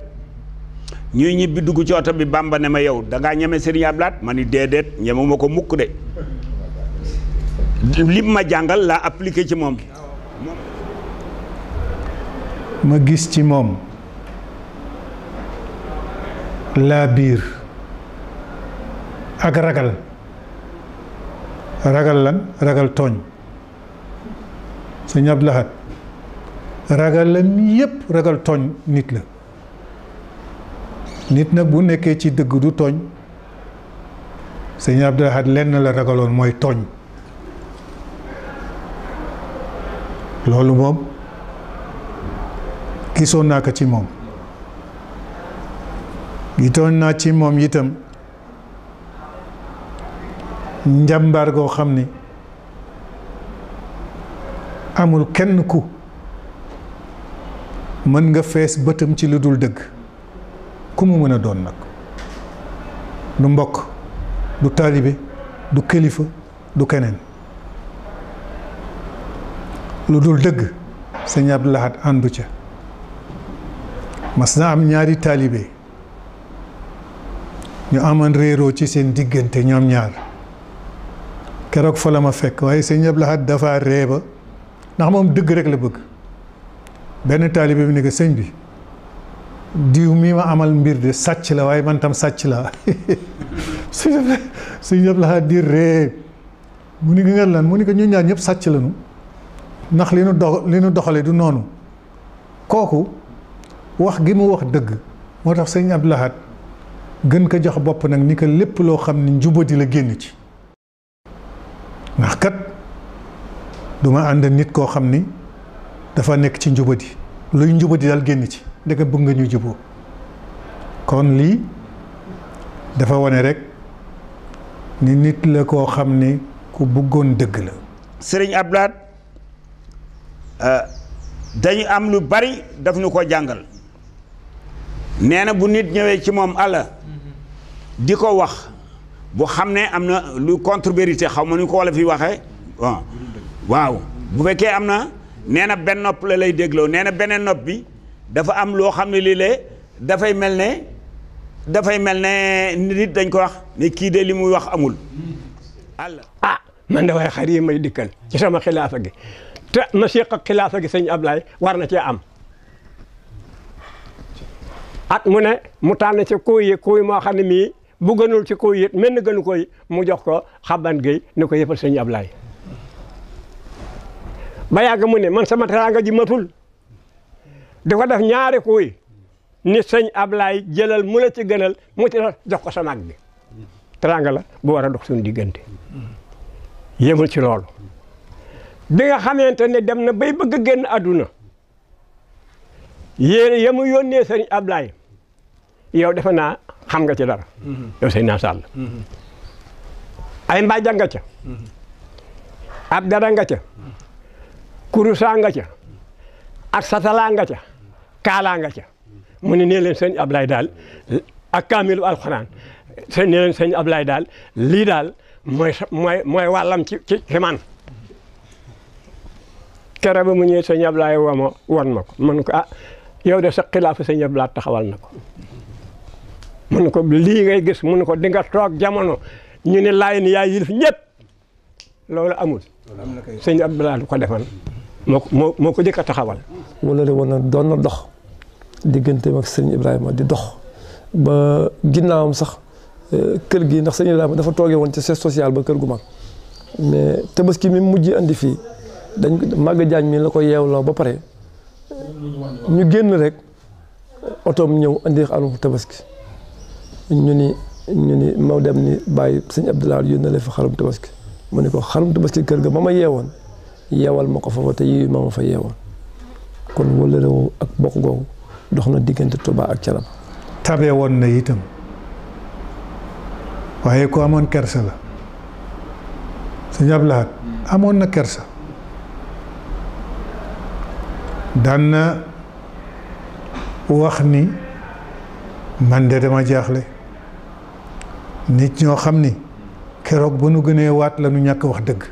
ñuy ñibbi dugg ci oto bi Bamba ne ma yow da ngaa ñeme Serigne Abdou Lahad ma ni déedéet ñemuma ko mukk de lim ma jàngal laa appliqué ci moom. ma gis ci moom laa biir ak ragal lan ragal tooñ Serigne Abdou Lahad ragalam yépp ragal tooñ nit la nit nag bu nekkee ci dëgg du tooñ Serigne Abdou Lahad lenn la ragaloon mooy tooñ loolu moom gisoon naa ko ci moom gisoon naa ci moom itam njàmbaar goo xam ni amul kenn ku mën nga fees bëtam ci lu dul dëgg ku mu mën a doon nag du mbokk du taalibe du kilifa du keneen lu dul dëgg Serigne Abdou Lahad àndu ca mas na am ñaari taalibe ñu amoon réeroo ci seen diggante ñoom ñaar keroog fa la ma fekk waaye Serigne Abdou Lahad dafa reeba ndax moom dëgg rek la bëgg benn taalibe bi ne ko sëñ bi diw mi ma amal mbir de sàcc la waaye man tam sàcc la Serigne Abdou Lahad di ree mu ni ko nga lan mu ni ko ñu ñaar ñëpp sàcc lañu ndax li nu doxale du noonu kooku wax gi mu wax dëgg moo tax Serigne Abdou Lahad gën ko jox bopp nag ni ko lépp loo xam ni njubadi la génn ci ndax kat duma ànd nit koo xam ni dafa nekk ci njubadi luy njubadi daal génn ci ndeke bëgg nga ñu juboo kon lii dafa wane rek ni nit la koo xam ni ku bëggoon dëgg la Serigne Abdou Lahad dañu am lu bari daf ñu ko jàngal nee na bu nit ñëwee ci moom àlla di ko wax bu xam ne am na lu contre vérité xaw ma nu ko wala fi waxee waaw bu fekkee am na nee na benn nopp la lay dégloo nee na beneen nopp bi dafa am loo xam ne lii lee dafay mel ne nit dañ ko wax ne kii de li muy wax amul àlla man de waaye xar yi may dikkal ci sama xilaafa gi te ma seq ak xilaafa gi sëñ Ablaye war na cee am at mu ne mu tànn ci kuy moo xam ne mii bu gënul ci kuy it mel na gënu koy mu jox ko xaban géey ni ko yëppal sëñ Ablaye ba yàgg mu ne man sama teraanga ji matul di ko def ñaari kuy ni sëñ Ablaye jëlal mu la ci gënal mu ci jox ko sa mag bi teraanga la bu war a dox suñu diggante yéemul ci loolu bi nga xamante ne dem na bay bëgg a génn àdduna yéene ya mu yónnee sëñ Ablaye yow defe naa xam nga ci dara yow Seydina Sall ay mbaaja nga ca ab dara nga ca kurusaa nga ca ak satalaa nga ca kaalaa nga ca mu ne nee leen sëñ Ablaye daal ak kaamilu alxuraan nee leen sëñ Ablaye daal lii daal mooy wàllam ci man kere ba mu ñëwee sëñ Ablaye won ma ko man ko yow de sa xilaafa sëñ Ablaye taxawal na ko mun ko lii ngay gis mun ko di nga toog jamono ñu ne laay ni yaa yilif ñëpp loolu amul sëñ Ablaye du ko defan moo ko jëkk a taxawal wala de woon na doon na dox digganteem ak sëñ Ibrahima di dox ba ginnaawam sax kër gi ndax sëñ Ibrahima dafa toogee woon ci siège social ba kër gu mag mais tabaski mi mujj andi fii dañ màgg jaañ mi la ko yeewloo ba pare ñu génn rek otoom ñëw andi xarum tabaski ñu ni moo dem ni bàyyi sëñ Abdoulaye yónnale fa xarum tabaski mu ne ko xarum tabaski kër ga ma ma yeewoon yeewal ma ko fa te yi ma fa yeewoon kon wala réew ak bokk googu dox na diggante Touba ak Thiénaba tabe woon na itam waaye ku amoon kersa la sëñ Abdoulaye amoon na kersa daan na wax ni man de dama jaaxle nit ñoo xam ni keroog ba nu gënee waat la nu ñàkk wax dëgg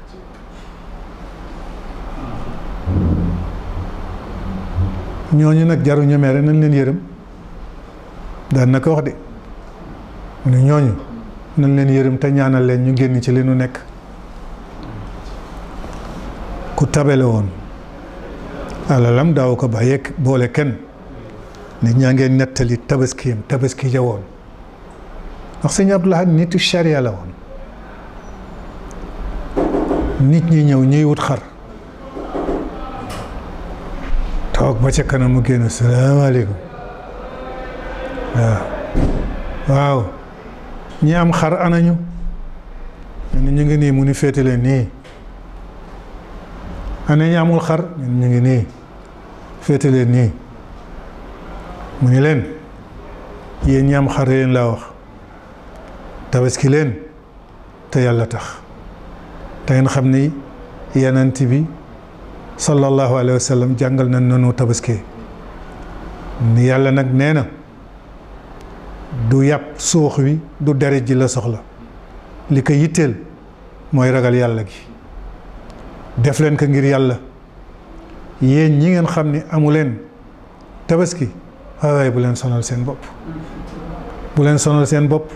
ñooñu nag jaruñu mere nañ leen yërëm daan na ko wax de mu ne ñooñu nañ leen yërëm te ñaanal leen ñu génn ci li nu nekk ku tabele woon alalam daaw ko bàyyee boole kenn nit ñaa ngeen nettali tabaskiyam tabaski ja woon ndax sëñ Abdou Lahad nitu charia la woon nit ñi ñëw ñuy wut xar toog ba ca kanam mu génn salaamaaleykum waaw ñi am xar anañu ñu ngi nii mu ni féete leen nii ana ñi amul xar ñu ngi nii féete leen nii mu ni leen yéen ñi am xar yéen laa wax tabaski leen te yàlla tax te ngeen xam ni yanant bi sallallahu alayhi wa sallam jàngal nañ nanu tabaski ni yàlla nag nee na du yàpp suux wi du deret ji la soxla li ko yitteel mooy ragal yàlla gi def leen ko ngir yàlla yéen ñi ngeen xam ni amu leen tabaski waaye bu leen sonal seen bopp bu leen sonal seen bopp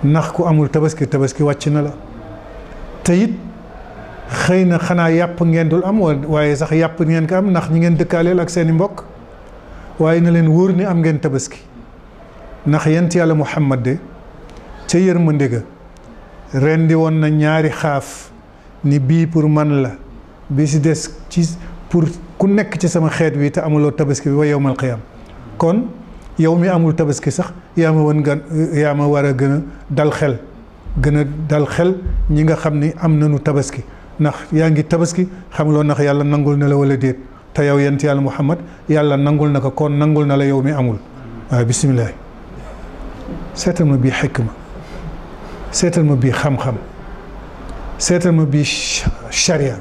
ndax ku amul tabaski tabaski wàcc na la te it xëy na xanaa yàpp ngeen dul am waaye sax yàpp ngeen ko am ndax ñi ngeen dëkkaaleel ak seeni mbokk waaye na leen wóor ni am ngeen tabaski ndax yent yàlla Muhammad de ca yërmande ga rendi woon na ñaari xaaf ni bii pour man la bi si des ci pour ku nekk ci sama xeet wi te amuloo tabaski bi wa yawmal qiyaam kon yow mi amul tabaski sax yaa ma war a gën a dal xel ñi nga xam ni am nañu tabaski ndax yaa ngi tabaski xamuloo ndax yàlla nangul na la wala déet te yow yent yàlla Muhammad yàlla nangul na ko kon nangul na la yow mi amul waaw bisimilah seetal ma bii xikma seetal ma bii xam-xam seetal ma bii charia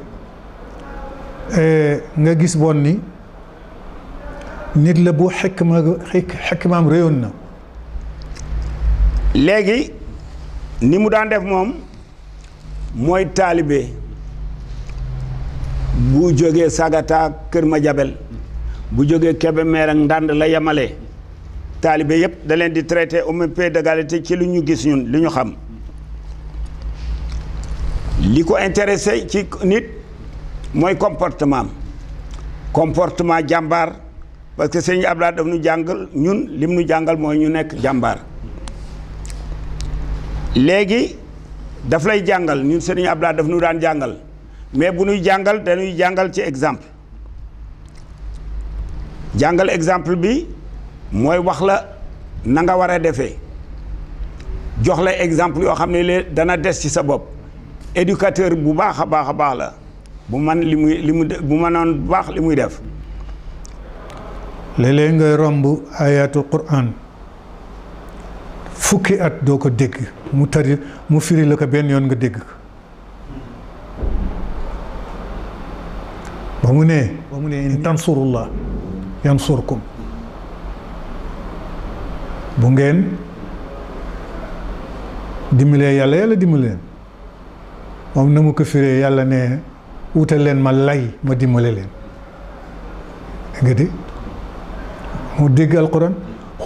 nga gis woon ni nit la bu xikmaam réyoon na léegi ni mu daan def moom mooy taalibe bu jógee Sagata Kër Madiabel bu jógee Kébémer ak Ndande la yemale taalibe yëpp da leen di traité au même pied d'égalité ci lu ñu gis ñun li ñu xam li ko intéressé ci nit mooy comportement jàmbaar parce que sëñ Abdoulaye daf nu jàngal ñun lim nu jàngal mooy ñu nekk jàmbaar léegi daf lay jàngal ñun sëñ Abdoulaye daf nu daan jàngal mais bu nuy jàngal dañuy jàngal ci exemple jàngal exemple bi mooy wax la na nga war a defee jox la exemple yoo xam ne lee dana des ci sa bopp éducateur bu baax a baax la bu man bu mënoon bu baax li muy def léeg-léeg ngay romb ayatul Qur'an fukki at doo ko dégg mu firi la ko benn yoon nga dégg ko ba mu ne in tansurullah yansurkum bu ngeen dimbalee yàlla yàlla dimbali leen moom na mu ko firee yàlla ne wutal leen ma lay ma dimbale leen nga di mu dégg alquran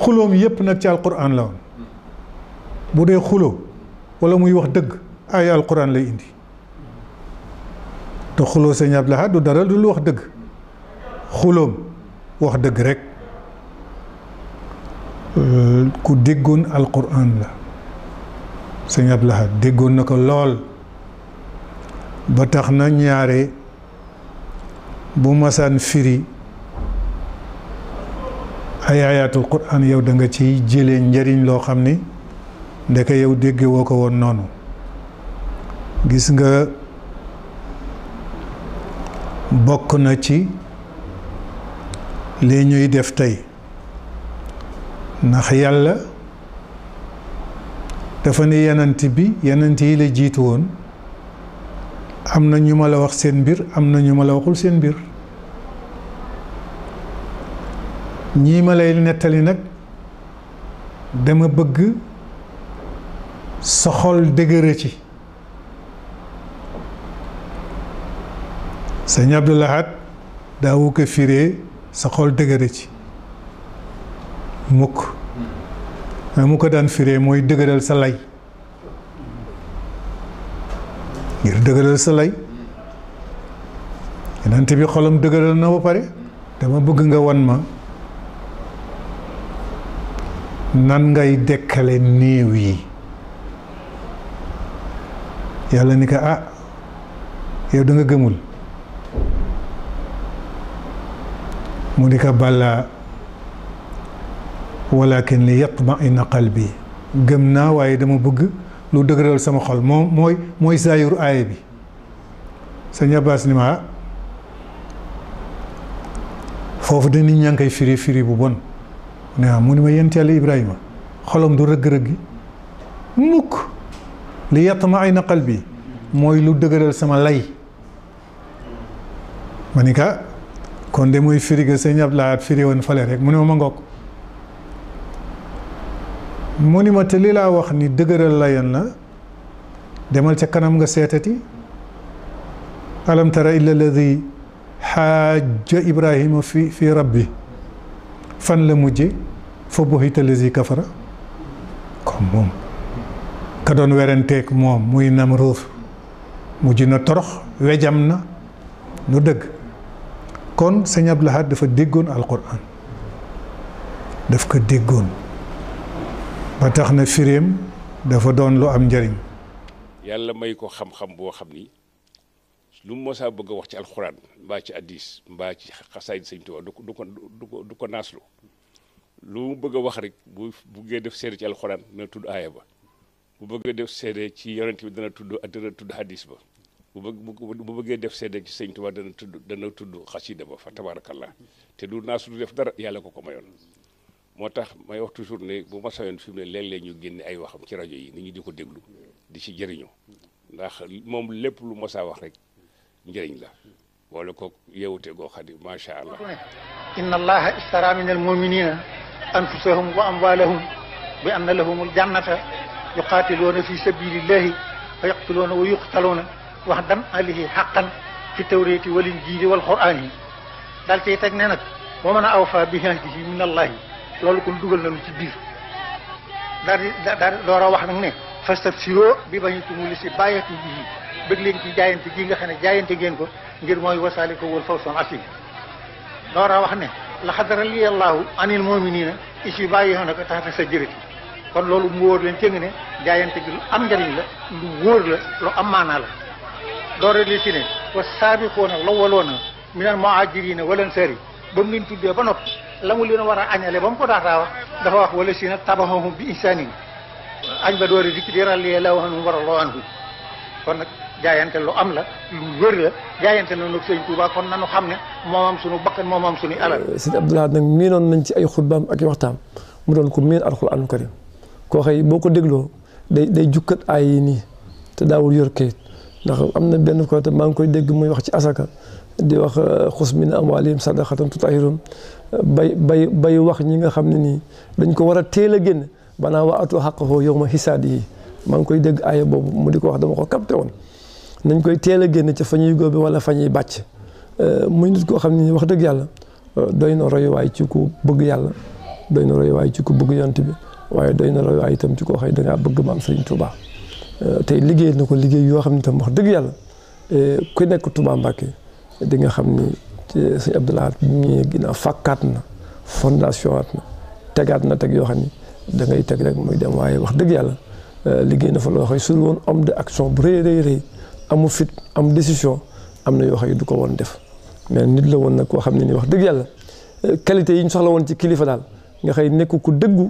xuloom yépp nag ci alquran la woon bu dee xuloo wala muy wax dëgg ay alquran lay indi te xuloo sëñ Abdou Lahad du dara du lu wax dëgg xuloom wax dëgg rek ku déggoon alquran la sëñ Abdou Lahad déggoon na ko lool ba tax na ñaare bu masaan firi ay ayatul quran yow da nga ciy jëlee njëriñ loo xam ni ndeke yow dégge woo ko woon noonu gis nga bokk na ci li ñuy def tey ndax yàlla dafa ne yenant yi la jiitu woon am na ñu ma la wax seen mbir am na ñu ma la waxul seen mbir ñii ma lay nettali nag dama bëgg sa xol dëgëre ci sëñ Abdou Lahad daawu ko firee sa xol dëgëre ci mukk mais mu ko daan firee mooy dëgëral sa lay ngir dëgëral sa lay yenante bi xolam dëgëral na ba pare dama bëgg nga wan ma nan ngay dekkale néew yi yàlla ni ko yow da nga gëmul mu ni ko balla walakin li yatma'inna qalbi gëm naa waaye dama bëgg lu dëgëral sama xol mooy saayuru aaya bi sëñ Abbas ni ma foofu da nit ñaa ngi koy firi bu bon mu ni ma yent yàlla Ibrahima xolam du rëgg-rëggi mukk li yatma'inna qalbi mooy lu dëgëral sama lay ma ni ka kon de mooy firi ga sëñ Abdou Lahad firi woon fale rek mu ne ma ngoog mu ni ma te li laa wax ni dëgëral layan la demal ca kanam nga seetati alam tara illa alladi xaaja Ibrahima fi rabbi fan la mujje fa buhita lazi kafara comme moom ka doon werenteeg moom muy Namruud mujj na torox wejam na nu dëgg kon sëñ Abdou Lahad dafa déggoon alquran daf ko déggoon ba tax na firéem dafa doon lu am njëriñ yàlla may ko xam-xam boo xam ni lu mu mosaa bëgg a wax ci alxuraan mbaa ci addis mbaa ci xasaayid sëñ Tuubaa du ko naaslu lu mu bëgg a wax rek bu buggee def seede ci alxuraan dana tudd aaya ba bu bëggee def seede ci yonent bi dana tudd hadis ba bu bëggee def seede ci sëñ Tuubaa dana tudd xasida ba fa tabaarakallah te du naaslu def dara yàlla ko mayoon moo tax may wax toujours ne bu ma sayoon fi mu ne léeg-léeg ñu génne ay waxam ci rajo yi nit ñi di ko déglu di ci jëriñu ndax moom lépp lu mosaa wax rek njëriñ la wala ko yeewute goo xam ne macha allah inna allaha istara min almuminina anfusahum wa amwalahum bi anna lahum aljannata yuqatiluuna fi sabilillahi fa yaqtuluuna wa yuqtaluuna wa'dan alayhi haqqan fi tawrati wal injili wal qur'ani daal cay teg ne nag wa man awfa bi ahdihi min allahi loolu kon dugal nañu ci biir daal di door a wax nag ne fastabsiroo bi bañitumu li si bàyyatu bii bëgg leen ci jaayante ji nga xam ne jaayante ngeen ko ngir mooy wasaali ko wal fawzul asiim door a wax ne laqad radiyallahu anil mu'minina is yubayyi'unaka tahta sajrati kon loolu mu wóor leen cëng ne jaayante gi lu am njëriñ la lu wóor la lu am maanaa la door a li si ne wa saabiquuna lawwaluuna minal muhaajiriina wal ansaari ba mu leen tuddee ba noppi la mu leen war a añale ba mu ko daataa wax dafa wax wala si nag tabaxahum bi ihsaanin añ ba doori dikk di radiyallaahu anhum wa raduu anhu kon nag jaayante lu am la lu wër la jaayante la nag sëñ Tuubaa kon nanu xam ne moomam suñu bakkan moomam suñu alal. sëñ Abdou Lahad nag miinoon nañ ci ay xutbaam ak i waxtaam mu doon ko miin alxuraanu karim koo xëy boo ko dégloo day jukkat ay yi nii te daawul yor kayit ndax am na benn côté maa ngi koy dégg muy wax ci asaka di wax xus min amwaalihim sadaqatan tutahhiruhum bay wax ñi nga xam ne nii dañ ko war a teel a génn banaa wa atu haqqahu yawma hisaadihi maa ngi koy dégg aaya boobu mu di ko wax dama ko capté woon nañ koy teel a génn ca fa ñuy góobe wala fa ñuy bàcc muy nit koo xam ne nii wax dëgg yàlla doy na royuwaay ci ku bëgg yàlla doy na royuwaay ci ku bëgg yonent bi waaye doy na royuwaay itam ci koo xëy dangaa bëgg maam Serigne Touba tey liggéey na ko liggéey yoo xam ne itam wax dëgg yàlla ku nekk Touba Mbacké di nga xam ni Serigne Abdou Lahad bi ñu ginnaaw fàkkaat na fondation at na tegaat na teg yoo xam ni da ngay teg rek muy dem waaye wax dëgg yàlla liggéey na fa loo xëy sur woon homme de action bu rëy amu fit am décision am na yoo xëy du ko woon def mais nit la woon nag koo xam ne ni wax dëgg yàlla qualité yi ñu soxla woon ci kilifa daal nga xëy nekk ku dëggu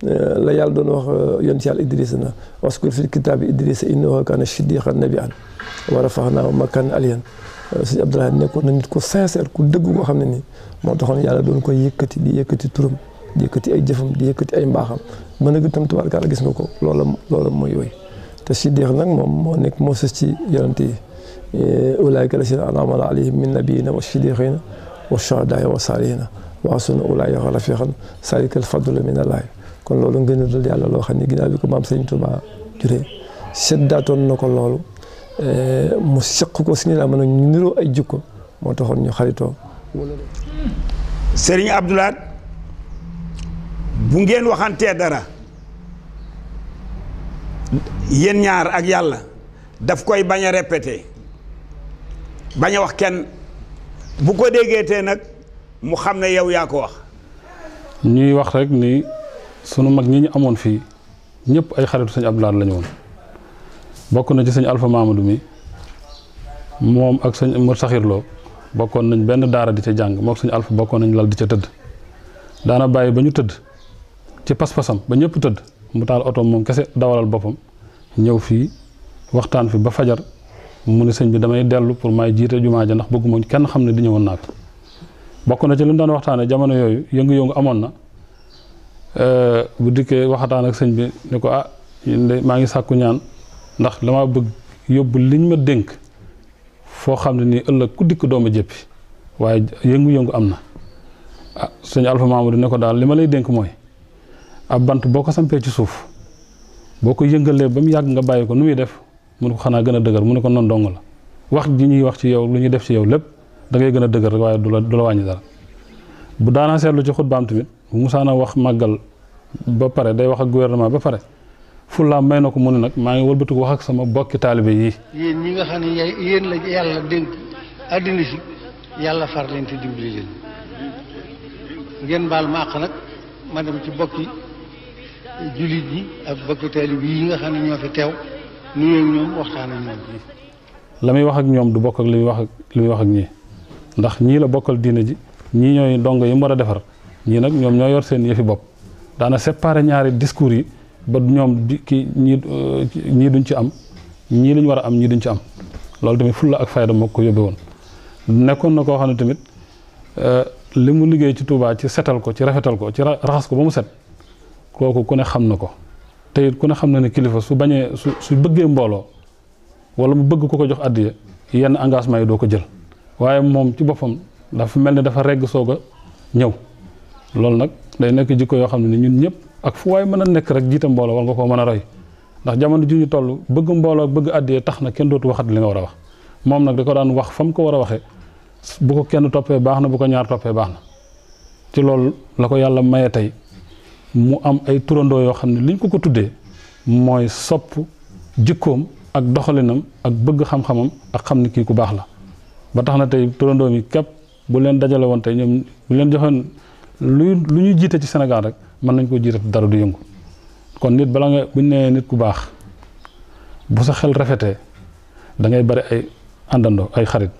la yàlla doon wax yonent yàlla Idrissa na waskur fil kitaabi Idrissa innahu kaana siddiqan nabiyyan wa rafa'naahu makaanan aliyyan Sëñ Abdou Lahad nekkoon na nit ko sincère ku dëggu koo xam ne nii moo taxoon yàlla doon koy yëkkati di yëkkati turam di yëkkati ay jëfam di yëkkati ay mbaaxam mën a tam tubaarkalla gis nga ko loola mooy yooyu te siddiq nag moom moo sës ci yonent yi ulaa'ika llaziina an'ama alayhim min nabiyyiina wa siddiqiina wa shuhadaa'i wa saalihiina wa hasuna ulaa'ika rafiiqan zaalika al-fadlu minallaahi kon loolu ngeen a dal yàlla loo xam ne ginnaaw bi ko maam Serigne Touba juree seddaatoon na ko loolu mu seq ko si ni laa mën a ñu niroo ay jikko moo taxoon ñu xaritoo. Serigne Abdou Lahad bu ngeen waxantee dara yéen ñaar ak yàlla daf koy bañ a répété bañ a wax kenn bu ko déggeetee nag mu xam ne yow yaa ko wax. ñuy wax rek ni sunu mag ñi ñu amoon fii ñëpp ay xaritu sëñ Abdou Lahad la ñu woon bokk na ci sëñ Alpha Mamadou mi moom ak sëñ Mor Saxir Lo bokkoon nañ benn daara di ca jàng moom ak sëñ Alpha bokkoon nañ lal di ca tëdd daana bàyyi ba ñu tëdd ci pas-pasam ba ñëpp tëdd mu taal oto moom kese dawalal boppam ñëw fii waxtaan fi ba fajar mu ne sëñ bi damay dellu pour may jiite jumaa ja ndax bëgguma kenn xam ne di ñëwoon naa ko bokk na ci li mu daan waxtaanee jamono yooyu yëngu-yëngu amoon na bu dikkee waxtaan ak sëñ bi ni ko maa ngi sàkku ñaan ndax dama bëgg yóbbu liñ ma dénk foo xam ne nii ëllëg ku dikk dooma jéppi waaye yëngu-yëngu am na sëñ Alpha Mamadou ne ko daal li ma lay dénk mooy ab bant boo ko sampee ci suuf boo ko yëngalee ba mu yàgg nga bàyyi ko nu muy def mu ne ko xanaa gën a dëgër mu ne ko noonu dong la wax ji ñuy wax ci yow lu ñuy def ci yow lépp da ngay gën a dëgër rek waaye du la wàññi dara bu daanaa seetlu ci xutbaam tamit bu musaana wax màggal ba pare day wax ak gouvernement ba pare fullaam may na ko mu ne nag maa ngi wëlbatiku wax ak sama bokki taalibe yi. yéen ñi nga xam ne yéen la yàlla dénk àddina si yàlla far leen te dimbali leen ngeen baal ma àq nag ma dem ci bokki jullit yi ak bokki taalibe yi nga xam ne ñoo fi teew nuyoo ñoom waxtaan ak ñoom. la muy wax ak ñoom du bokk ak li muy wax ak ñii ndax ñii la bokkal diina ji ñii ñooy ndongo yi mu war a defar ñii nag ñoom ñoo yor seen yëfi bopp daana séparé ñaari discours yi. ba ñoom ñii duñ ci am ñii lañ war a am ñii duñ ci am loolu tamit fulla ak fayda moo ko yóbbe woon nekkoon na koo xam ne tamit li mu liggéey ci Touba ci setal ko ci rafetal ko ci raxas ko ba mu set kooku ku ne xam na ko te it ku ne xam na ne kilifa su bañee su bëggee mbooloo wala mu bëgg ku ko jox addiya yenn engagement yi doo ko jël waaye moom ci boppam dafa mel ni dafa regg soog a ñëw loolu nag day nekk jikko yoo xam ne ni ñun ñëpp ak fu waay mën a nekk rek jiite mbooloo war nga koo mën a roy ndax jamono ji ñu toll bëgg mbooloo ak bëgg àddiyee tax na kenn dootu waxat li nga war a wax moom nag da ko daan wax fa mu ko war a waxee bu ko kenn toppee baax na bu ko ñaar toppee baax na ci loolu la ko yàlla maye tey mu am ay turandoo yoo xam ne liñ ko tuddee mooy sopp jikkoom ak doxalinam ak bëgg xam-xamam ak xam ne kii ku baax la ba tax na tey turandoo mi képp bu leen dajale woon tey ñoom bu leen joxoon lu ñuy jiite ci Sénégal rek mën nañ ko jiite dara du yëngu kon nit bala nga buñ nee nit ku baax bu sa xel rafetee da ngay bari ay àndandoo ay xarit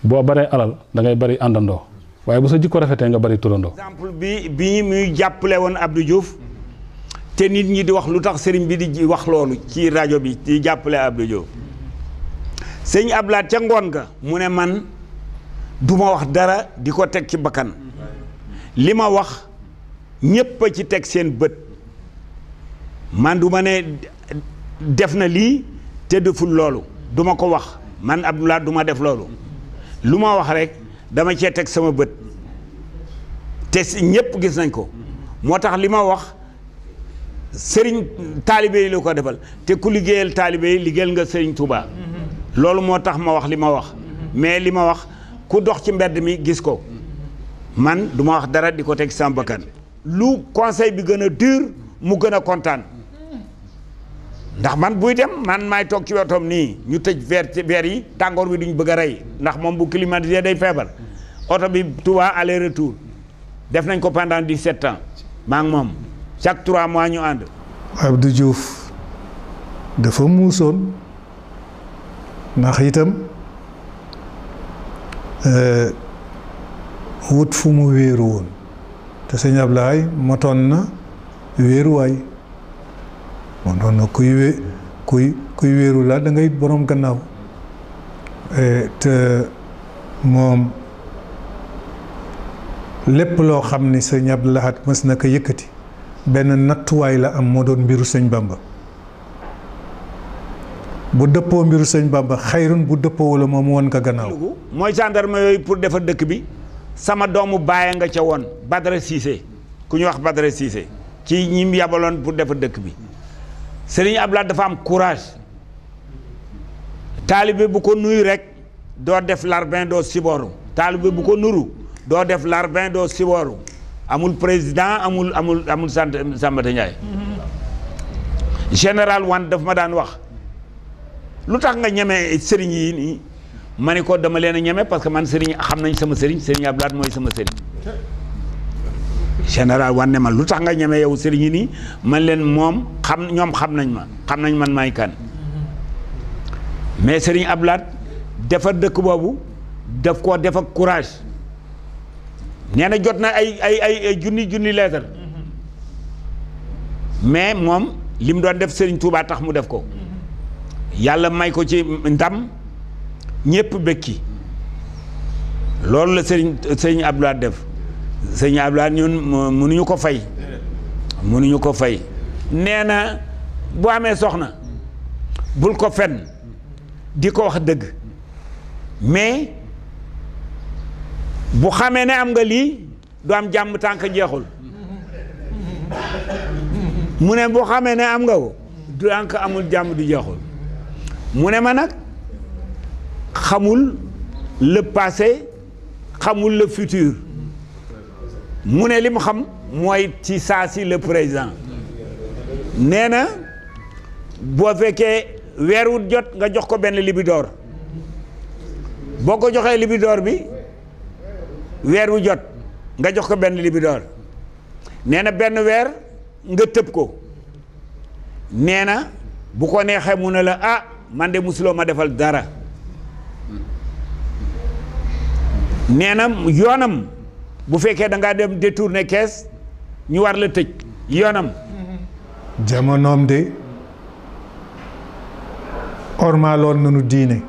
boo baree alal da ngay bari àndandoo waaye bu sa jikko rafetee nga bari turandoo. exemple bi muy jàppale woon Abdou Diouf te nit ñi di wax lu tax sëriñ bi di wax loolu ci rajo bi di jàppale Abdou Diouf sëñ Abdou Lahad ca ngoon ga mu ne man du ma wax dara di ko teg ci bakkan li ma wax ñépp a ci teg seen bët man du ma ne def na lii te deful loolu du ma ko wax man Abdou Lahad du ma def loolu lu ma wax rek dama cee teg sama bët te ñëpp gis nañ ko moo tax li ma wax sëriñ taalibe yi la ko defal te ku liggéeyal taalibe yi liggéeyal nga sëriñ Touba loolu moo tax ma wax li ma wax mais li ma wax ku dox ci mbedd mi gis ko man du ma wax dara di ko teg sama bakkan lu conseil bi gën a dur mu gën a kontaan ndax man buy dem man maay toog ci wetoom nii ñu tëj verre yi tàngoor bi duñ bëgg a rey ndax moom bu climatisé day feebar oto bi Touba aller retour def nañ ko pendant 17 ans maa ngi moom chaque 3 mois ñu ànd. Abdou Diouf dafa muusoon ndax itam wut fu mu wéeru woon te sëñ Ablaye motoon na wéeruwaay motoon na kuy wéeru la da ngay borom gannaaw te moom lépp loo xam ni sëñ Abdou Lahad mës na ko yëkkati benn nattuwaay la am moo doon mbiru sëñ Bamba bu dëppoo mbiru sëñ Bamba xayrun bu dëppoo wala moom woon ko gannaaw. mooy gendarme yooyu pour defar dëkk bi sama doomu baay nga ca woon Badara Cissé ku ñu wax Badara Cissé ci ñi yabaloon pour defar dëkk bi Serigne Abdou Lahad dafa am courage taalibe bu ko nuyu rek doo def larbin doo sibooru taalibe bu ko nuru doo def larbin doo sibooru amul président amul Sambata Ndiaye général Wane daf ma daan wax lu tax nga ñeme sëriñ yi nii ma ne ko dama leen a ñeme parce que man sëriñ xam nañ sama sëriñ Serigne Abdou Lahad mooy sama sëriñ général Wane ne ma lu tax nga ñeme yow sëriñ yi nii man leen moom ñoom xam nañ man maay kan mais Serigne Abdou Lahad defar dëkk boobu daf koo def ak courage nee na jot na ay junni leetar mais moom li mu doon def Serigne Touba tax mu def ko yàlla may ko ci ndam ñépp bëkki loolu la Serigne Abdou Lahad def Serigne Abdou Lahad ñun mënuñu ko fay nee na bu amee soxna bul ko fen di ko wax dëgg mais bu xamee ne am nga lii du am jàmm tànk jeexul mu ne boo xamee ne am nga ko du tànk amul jàmm du jeexul mu ne ma nag xamul le passé xamul le futur mu ne li mu xam mooy ci saa si le président nee na boo fekkee weer wu jot nga jox ko benn libidoor boo ko joxee libidoor bi weer wu jot nga jox ko benn libidoor nee na benn weer nga tëb ko nee na bu ko neexee mu ne la ah man de musuloo ma defal dara nee na yoonam bu fekkee da ngaa dem détourner kees ñu war la tëj yoonam. jamonoom de ormaaloon nañu diine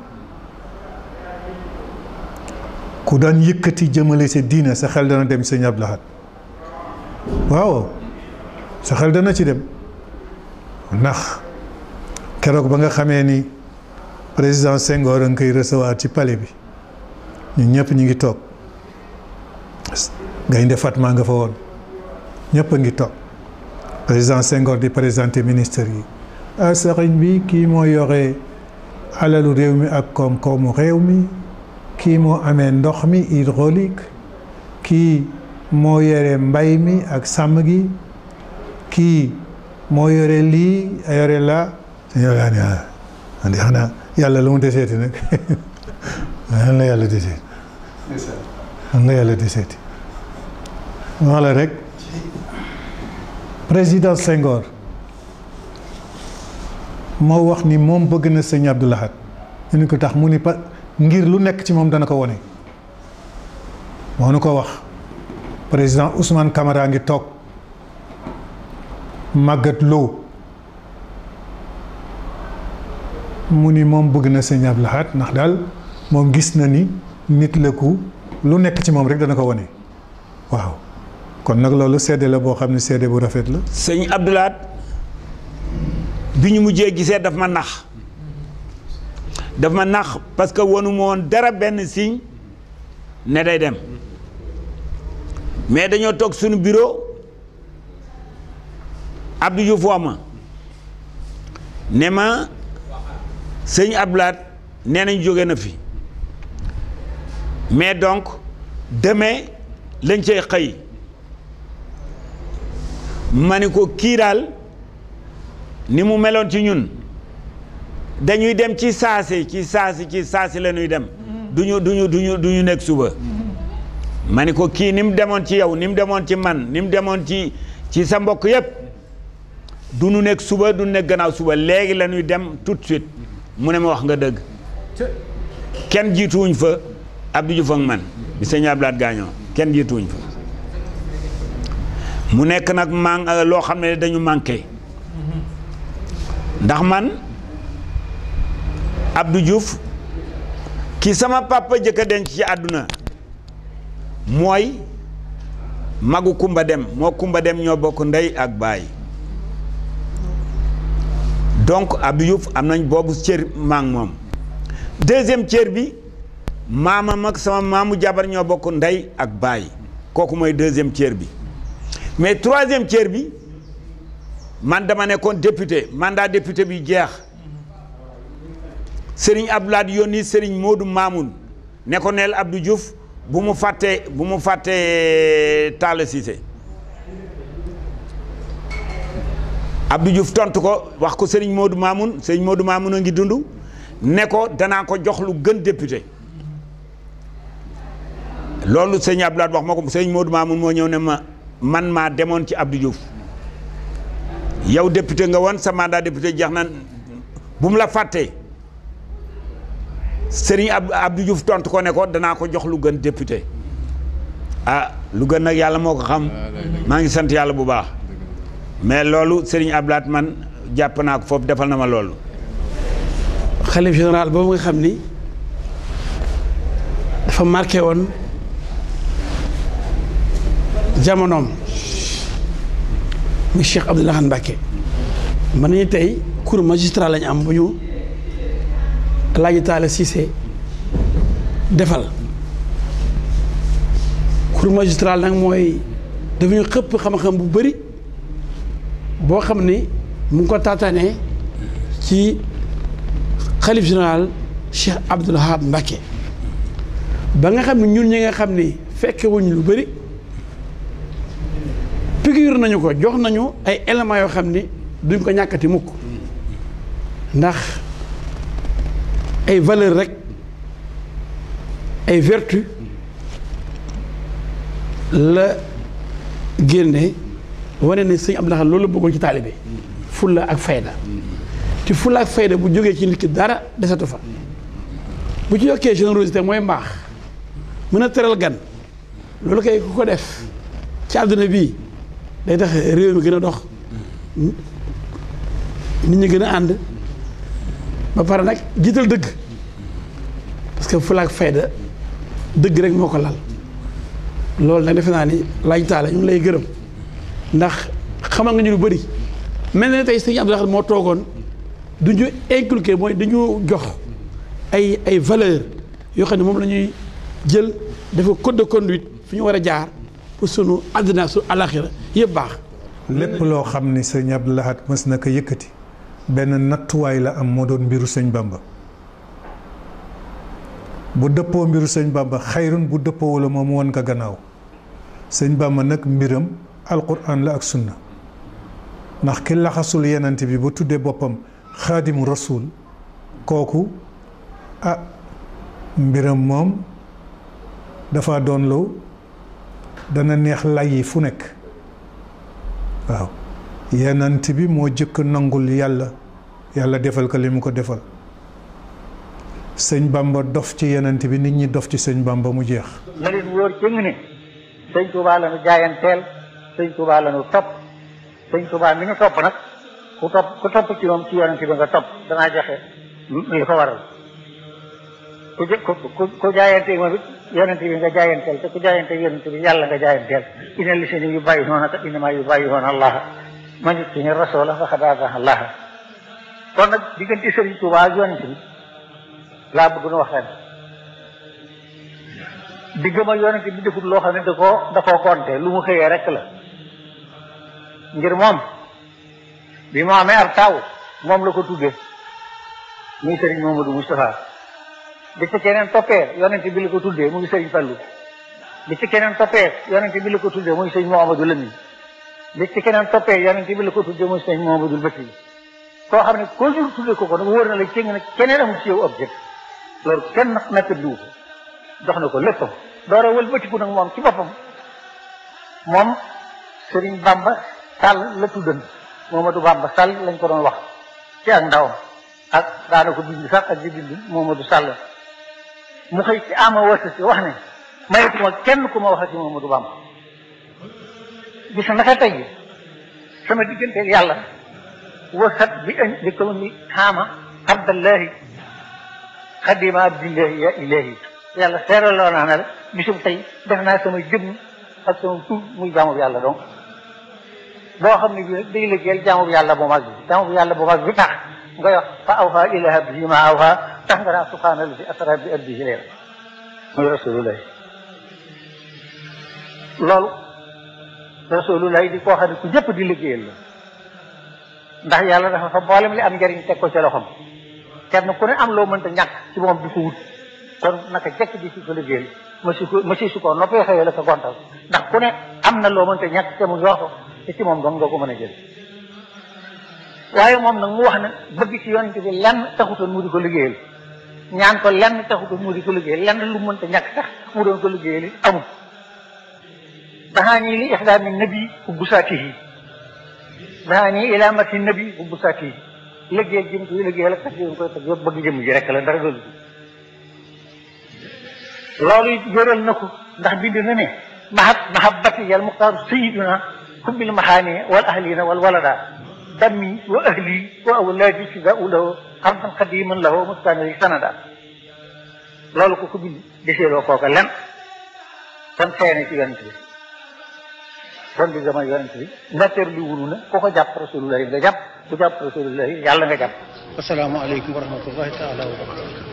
ku daan yëkkati jëmale sa diine sa xel dana dem sëñ Abdou Lahad waaw sa xel dana ci dem ndax keroog ba nga xamee ni président Senghor a ngi koy recevoir ci palais bi ñun ñëpp ñu ngi toog Gaynde Fatma nga fa woon ñëpp a ngi toog président Senghor di présenter ministre yi ah sëriñ bi kii moo yore alalu réew mi ak koom-koomu réew mi kii moo amee ndox mi hydraulique kii moo yore mbay mi ak sàmm gi kii moo yore lii yore la yaa ni andi xanaa yàlla lu mu deseeti nag lan la yàlla deseeti lan la yàlla deseeti wala rek président Senghor moo wax ni moom bëgg na sëñ Abdou Lahad ñu ni ko tax mu ni ngir lu nekk ci moom dana ko wone moo nu ko wax président Ousmane Camara ngi toog Magatte Lô mu ni moom bëgg na sëñ Abdou Lahad ndax daal moom gis na ni nit la ku lu nekk ci moom rek dana ko wone waaw kon nag loolu seede la boo xam ne seede bu rafet la. sëñ Abdou Lahad bi ñu mujjee gisee daf ma nax parce que wonu ma woon dara benn signe ne day dem mais dañoo toog suñu bureau Abdou Diouf woo ma ne ma sëñ Abdoulaye nee nañ jóge na fi mais donc demain lañ cay xëy ma ni ko kii daal ni mu meloon ci ñun dañuy dem ci saasi la ñuy dem duñu nekk suba ma ni ko kii ni mu demoon ci yow ni mu demoon ci man ni mu demoon ci sa mbokk yépp du ñu nekk suba du ñu nekk gannaaw suba léegi la ñuy dem tout de suite mu ne ma wax nga dëgg kenn jiituwuñ fa Abdou Diouf ak man bi sëñ Abdoulaye gaañoo kenn jiituwuñ fa mu nekk nag loo xam ne dañu manqué ndax man Abdou Diouf ki sama papa jëkk a denc ci àdduna mooy magu Kumba Dem moo Kumba Dem ñoo bokk ndey ak baay donc Abdou Diouf am nañ boobu cër maa ngi moom deuxième cër bi maamam ak sama maamu jabar ñoo bokk ndey ak baay kooku mooy deuxième cër bi mais troisième cër bi man dama nekkoon député mandat député bi jeex Serigne Abdoulaye yónni Serigne Modou Mamoun ne ko neel Abdou Diouf bu mu fàttee Talla Cissé Abdou Diouf tontu ko wax ko Serigne Modou Mamoun a ngi dund ne ko danaa ko jox lu gën député loolu sëñ Abdoulaye wax ma ko Serigne Modou Mamoun moo ñëw ne man maa demoon ci Abdou Diouf yow député nga woon sa mandat député jeex na bu mu la fàttee Serigne Abdou Diouf tontu ko ne ko danaa ko jox lu gën député lu gën nag yàlla moo ko xam maa ngi sant yàlla bu baax mais loolu Serigne Abdoulaye man jàpp naa ko foofu defal na ma loolu. xalif général boobu nga xam ni dafa marqué woon jamonoom muy Cheikh Abdou Lahad Mbacké man nañu tey cours magistral lañu am bu ñu Alaaji Talla Cissé defal cours magistral nag mooy dafa ñu xëpp xam-xam bu bëri boo xam ni mu ngi ko taataanee ci xalif général Cheikh Abdou Lahad Mbacké ba nga xam ne ñun ñi nga xam ni fekke wuñ lu bëri piqûre nañu ko jox nañu ay éléments yoo xam ni duñ ko ñàkkati mukk ndax ay valeur rek ay vertu la génne wane ne sëñ Abdou Lahad loolu la bëggoon ci taalibe fulla ak fayda te fulla ak fayda bu jógee ci nit ki dara desatu fa bu ci yokkee générosité mooy mbaax mën a teral gan loolu kay ku ko def ci àdduna bii day tax réew mi gën a dox nit ñi gën a ànd ba pare nag jiital dëgg parce que fulla ak fayda dëgg rek moo ko lal loolu nag defe naa ni laaj taala ñu ngi lay gërëm ndax xamal nga ñu lu bëri mel na tey sëñ Abdou Lahad moo toogoon du ñu inculqué mooy dañu jox ay valeur yoo xam ne moom la ñuy jël dafa code de conduite fi ñu war a jaar pour sunu àddina su alaxira yëpp baax. lépp loo xam ni sëñ Abdou Lahad mës na ko yëkkati benn nattuwaay la am moo doon mbiru sëñ Bamba bu dëppoo mbiru sëñ Bamba xayrun bu dëppoo wala moom woon ko gannaaw sëñ Bamba nag mbiram alquran la ak sunna ndax ki laxasul yenant bi ba tuddee boppam xaadimu rasul kooku mbiram moom dafa doon lu dana neex lay yi fu nekk waaw yenant bi moo jëkk nangul yàlla defal ko li mu ko defal sëñ Bamba dof ci yenant bi nit ñi dof ci sëñ Bamba mu jeex na leen wóor jëng ne sëñ Tuubaa la nu jaayanteel sëñ Tuubaa la nu topp sëñ Tuubaa mi ñu topp nag ku topp ci moom ci yonent bi nga topp danaa joxe li ko waral ku jaayanteel moom it yonent bi nga jaayanteel te ku jaayanteel yonent bi yàlla nga jaayanteel inna llaziina yubaayi'uunaka innamaa yubaayi'uuna Allaha man yutii rasoola faqad ataa Allaha kon nag diggante Serigne Touba ak yonent bi laa bëgg na wax ren diggam ak yonent bi defut loo xam ne da koo compter lu mu xëyee rek la ngir moom bi mu amee ab taw moom la ko tuddee muy Serigne Mamadou Moustapha bi ci keneen toppee yonent bi la ko tuddee muy Serigne Fallou bi ci keneen toppee yonent bi la ko tuddee muy Serigne Mouhamadou Lamine bi ci keneen toppee yonent bi la ko tuddee muy Serigne Mouhamadou Bakri koo xam ne koo jur tuddee ko nag wóor na la ci nga ne keneen amul ci yow objet loolu kenn nekk diwu ko jox na ko léppam doora wëlbatiku nag moom ci boppam moom Serigne Bamba Sall la tuddan Momadou Bamba Sall lañ ko doon wax ci ak ndawam ak daana ko bind sax ak di bind Momadou Sall mu xëy ci ama wasa si wax ne mayetuma kenn ku ma wax ci Momadou Bamba bis naka tey sama digganteeg yàlla wasat bi ko ni xaama abdallahi xadima abdillahi ya ilahi yàlla seeraloo naa ne la bisum tey def naa sama jëmm ak sama tur muy jaamu yàlla donc boo xam ne bii nag day liggéeyal jaamu yàlla bu mag bi jaamu yàlla bu mag bi tax nga wax fa awha ila abdihi ma awha tax nga naa subhaana alladi asra bi abdihi leer muy rasulullah loolu rasulullah di koo xam ne ku ñëpp di liggéeyal la ndax yàlla dafa fa mboolem li am njëriñ teg ko ci loxoom kenn ku ne am loo mënta ñàkk ci moom di ko wut kon naka jekk di si ko liggéeyal ma si su ko noppee xëyee la ko gontal ndax ku ne am na loo mënta ñàkk te mu jox ko te ci moom dong nga ko mën a jël waaye moom nag mu wax ne bëgg ci yonent bi lenn taxutoon mu di ko liggéeyal ñaan ko lenn taxutoon mu di ko liggéeyal lenn lu mënta ñàkk sax mu doon ko liggéeyal it amul daxaanii li ixdaami nabi ubbu saatihi daxaanii ilaamati nabi ubbu saatihi liggéeyal jëm koy liggéeyal ak tax koy tax yëpp bëgg jëm ji rek la dara loolu loolu it yëral na ko ndax bind na ne mahabbati yal muxtaaru sayiduna kubbil maxaani wal ahlina wal walada dammi wa ahli wa awlaadi fidaau lahu xardan xadiman lahu mustaniri sanada loolu ko bind deseeloo kooka len kon xeene ci yonent bi kon di gama yonent bi natteer li wunu na ku ko jàpp rasulullahi nga jàpp ku jàpp rasulullahi yàlla nga jàpp. asalaamaaleykum wa rahmatullahi taala wa barakatu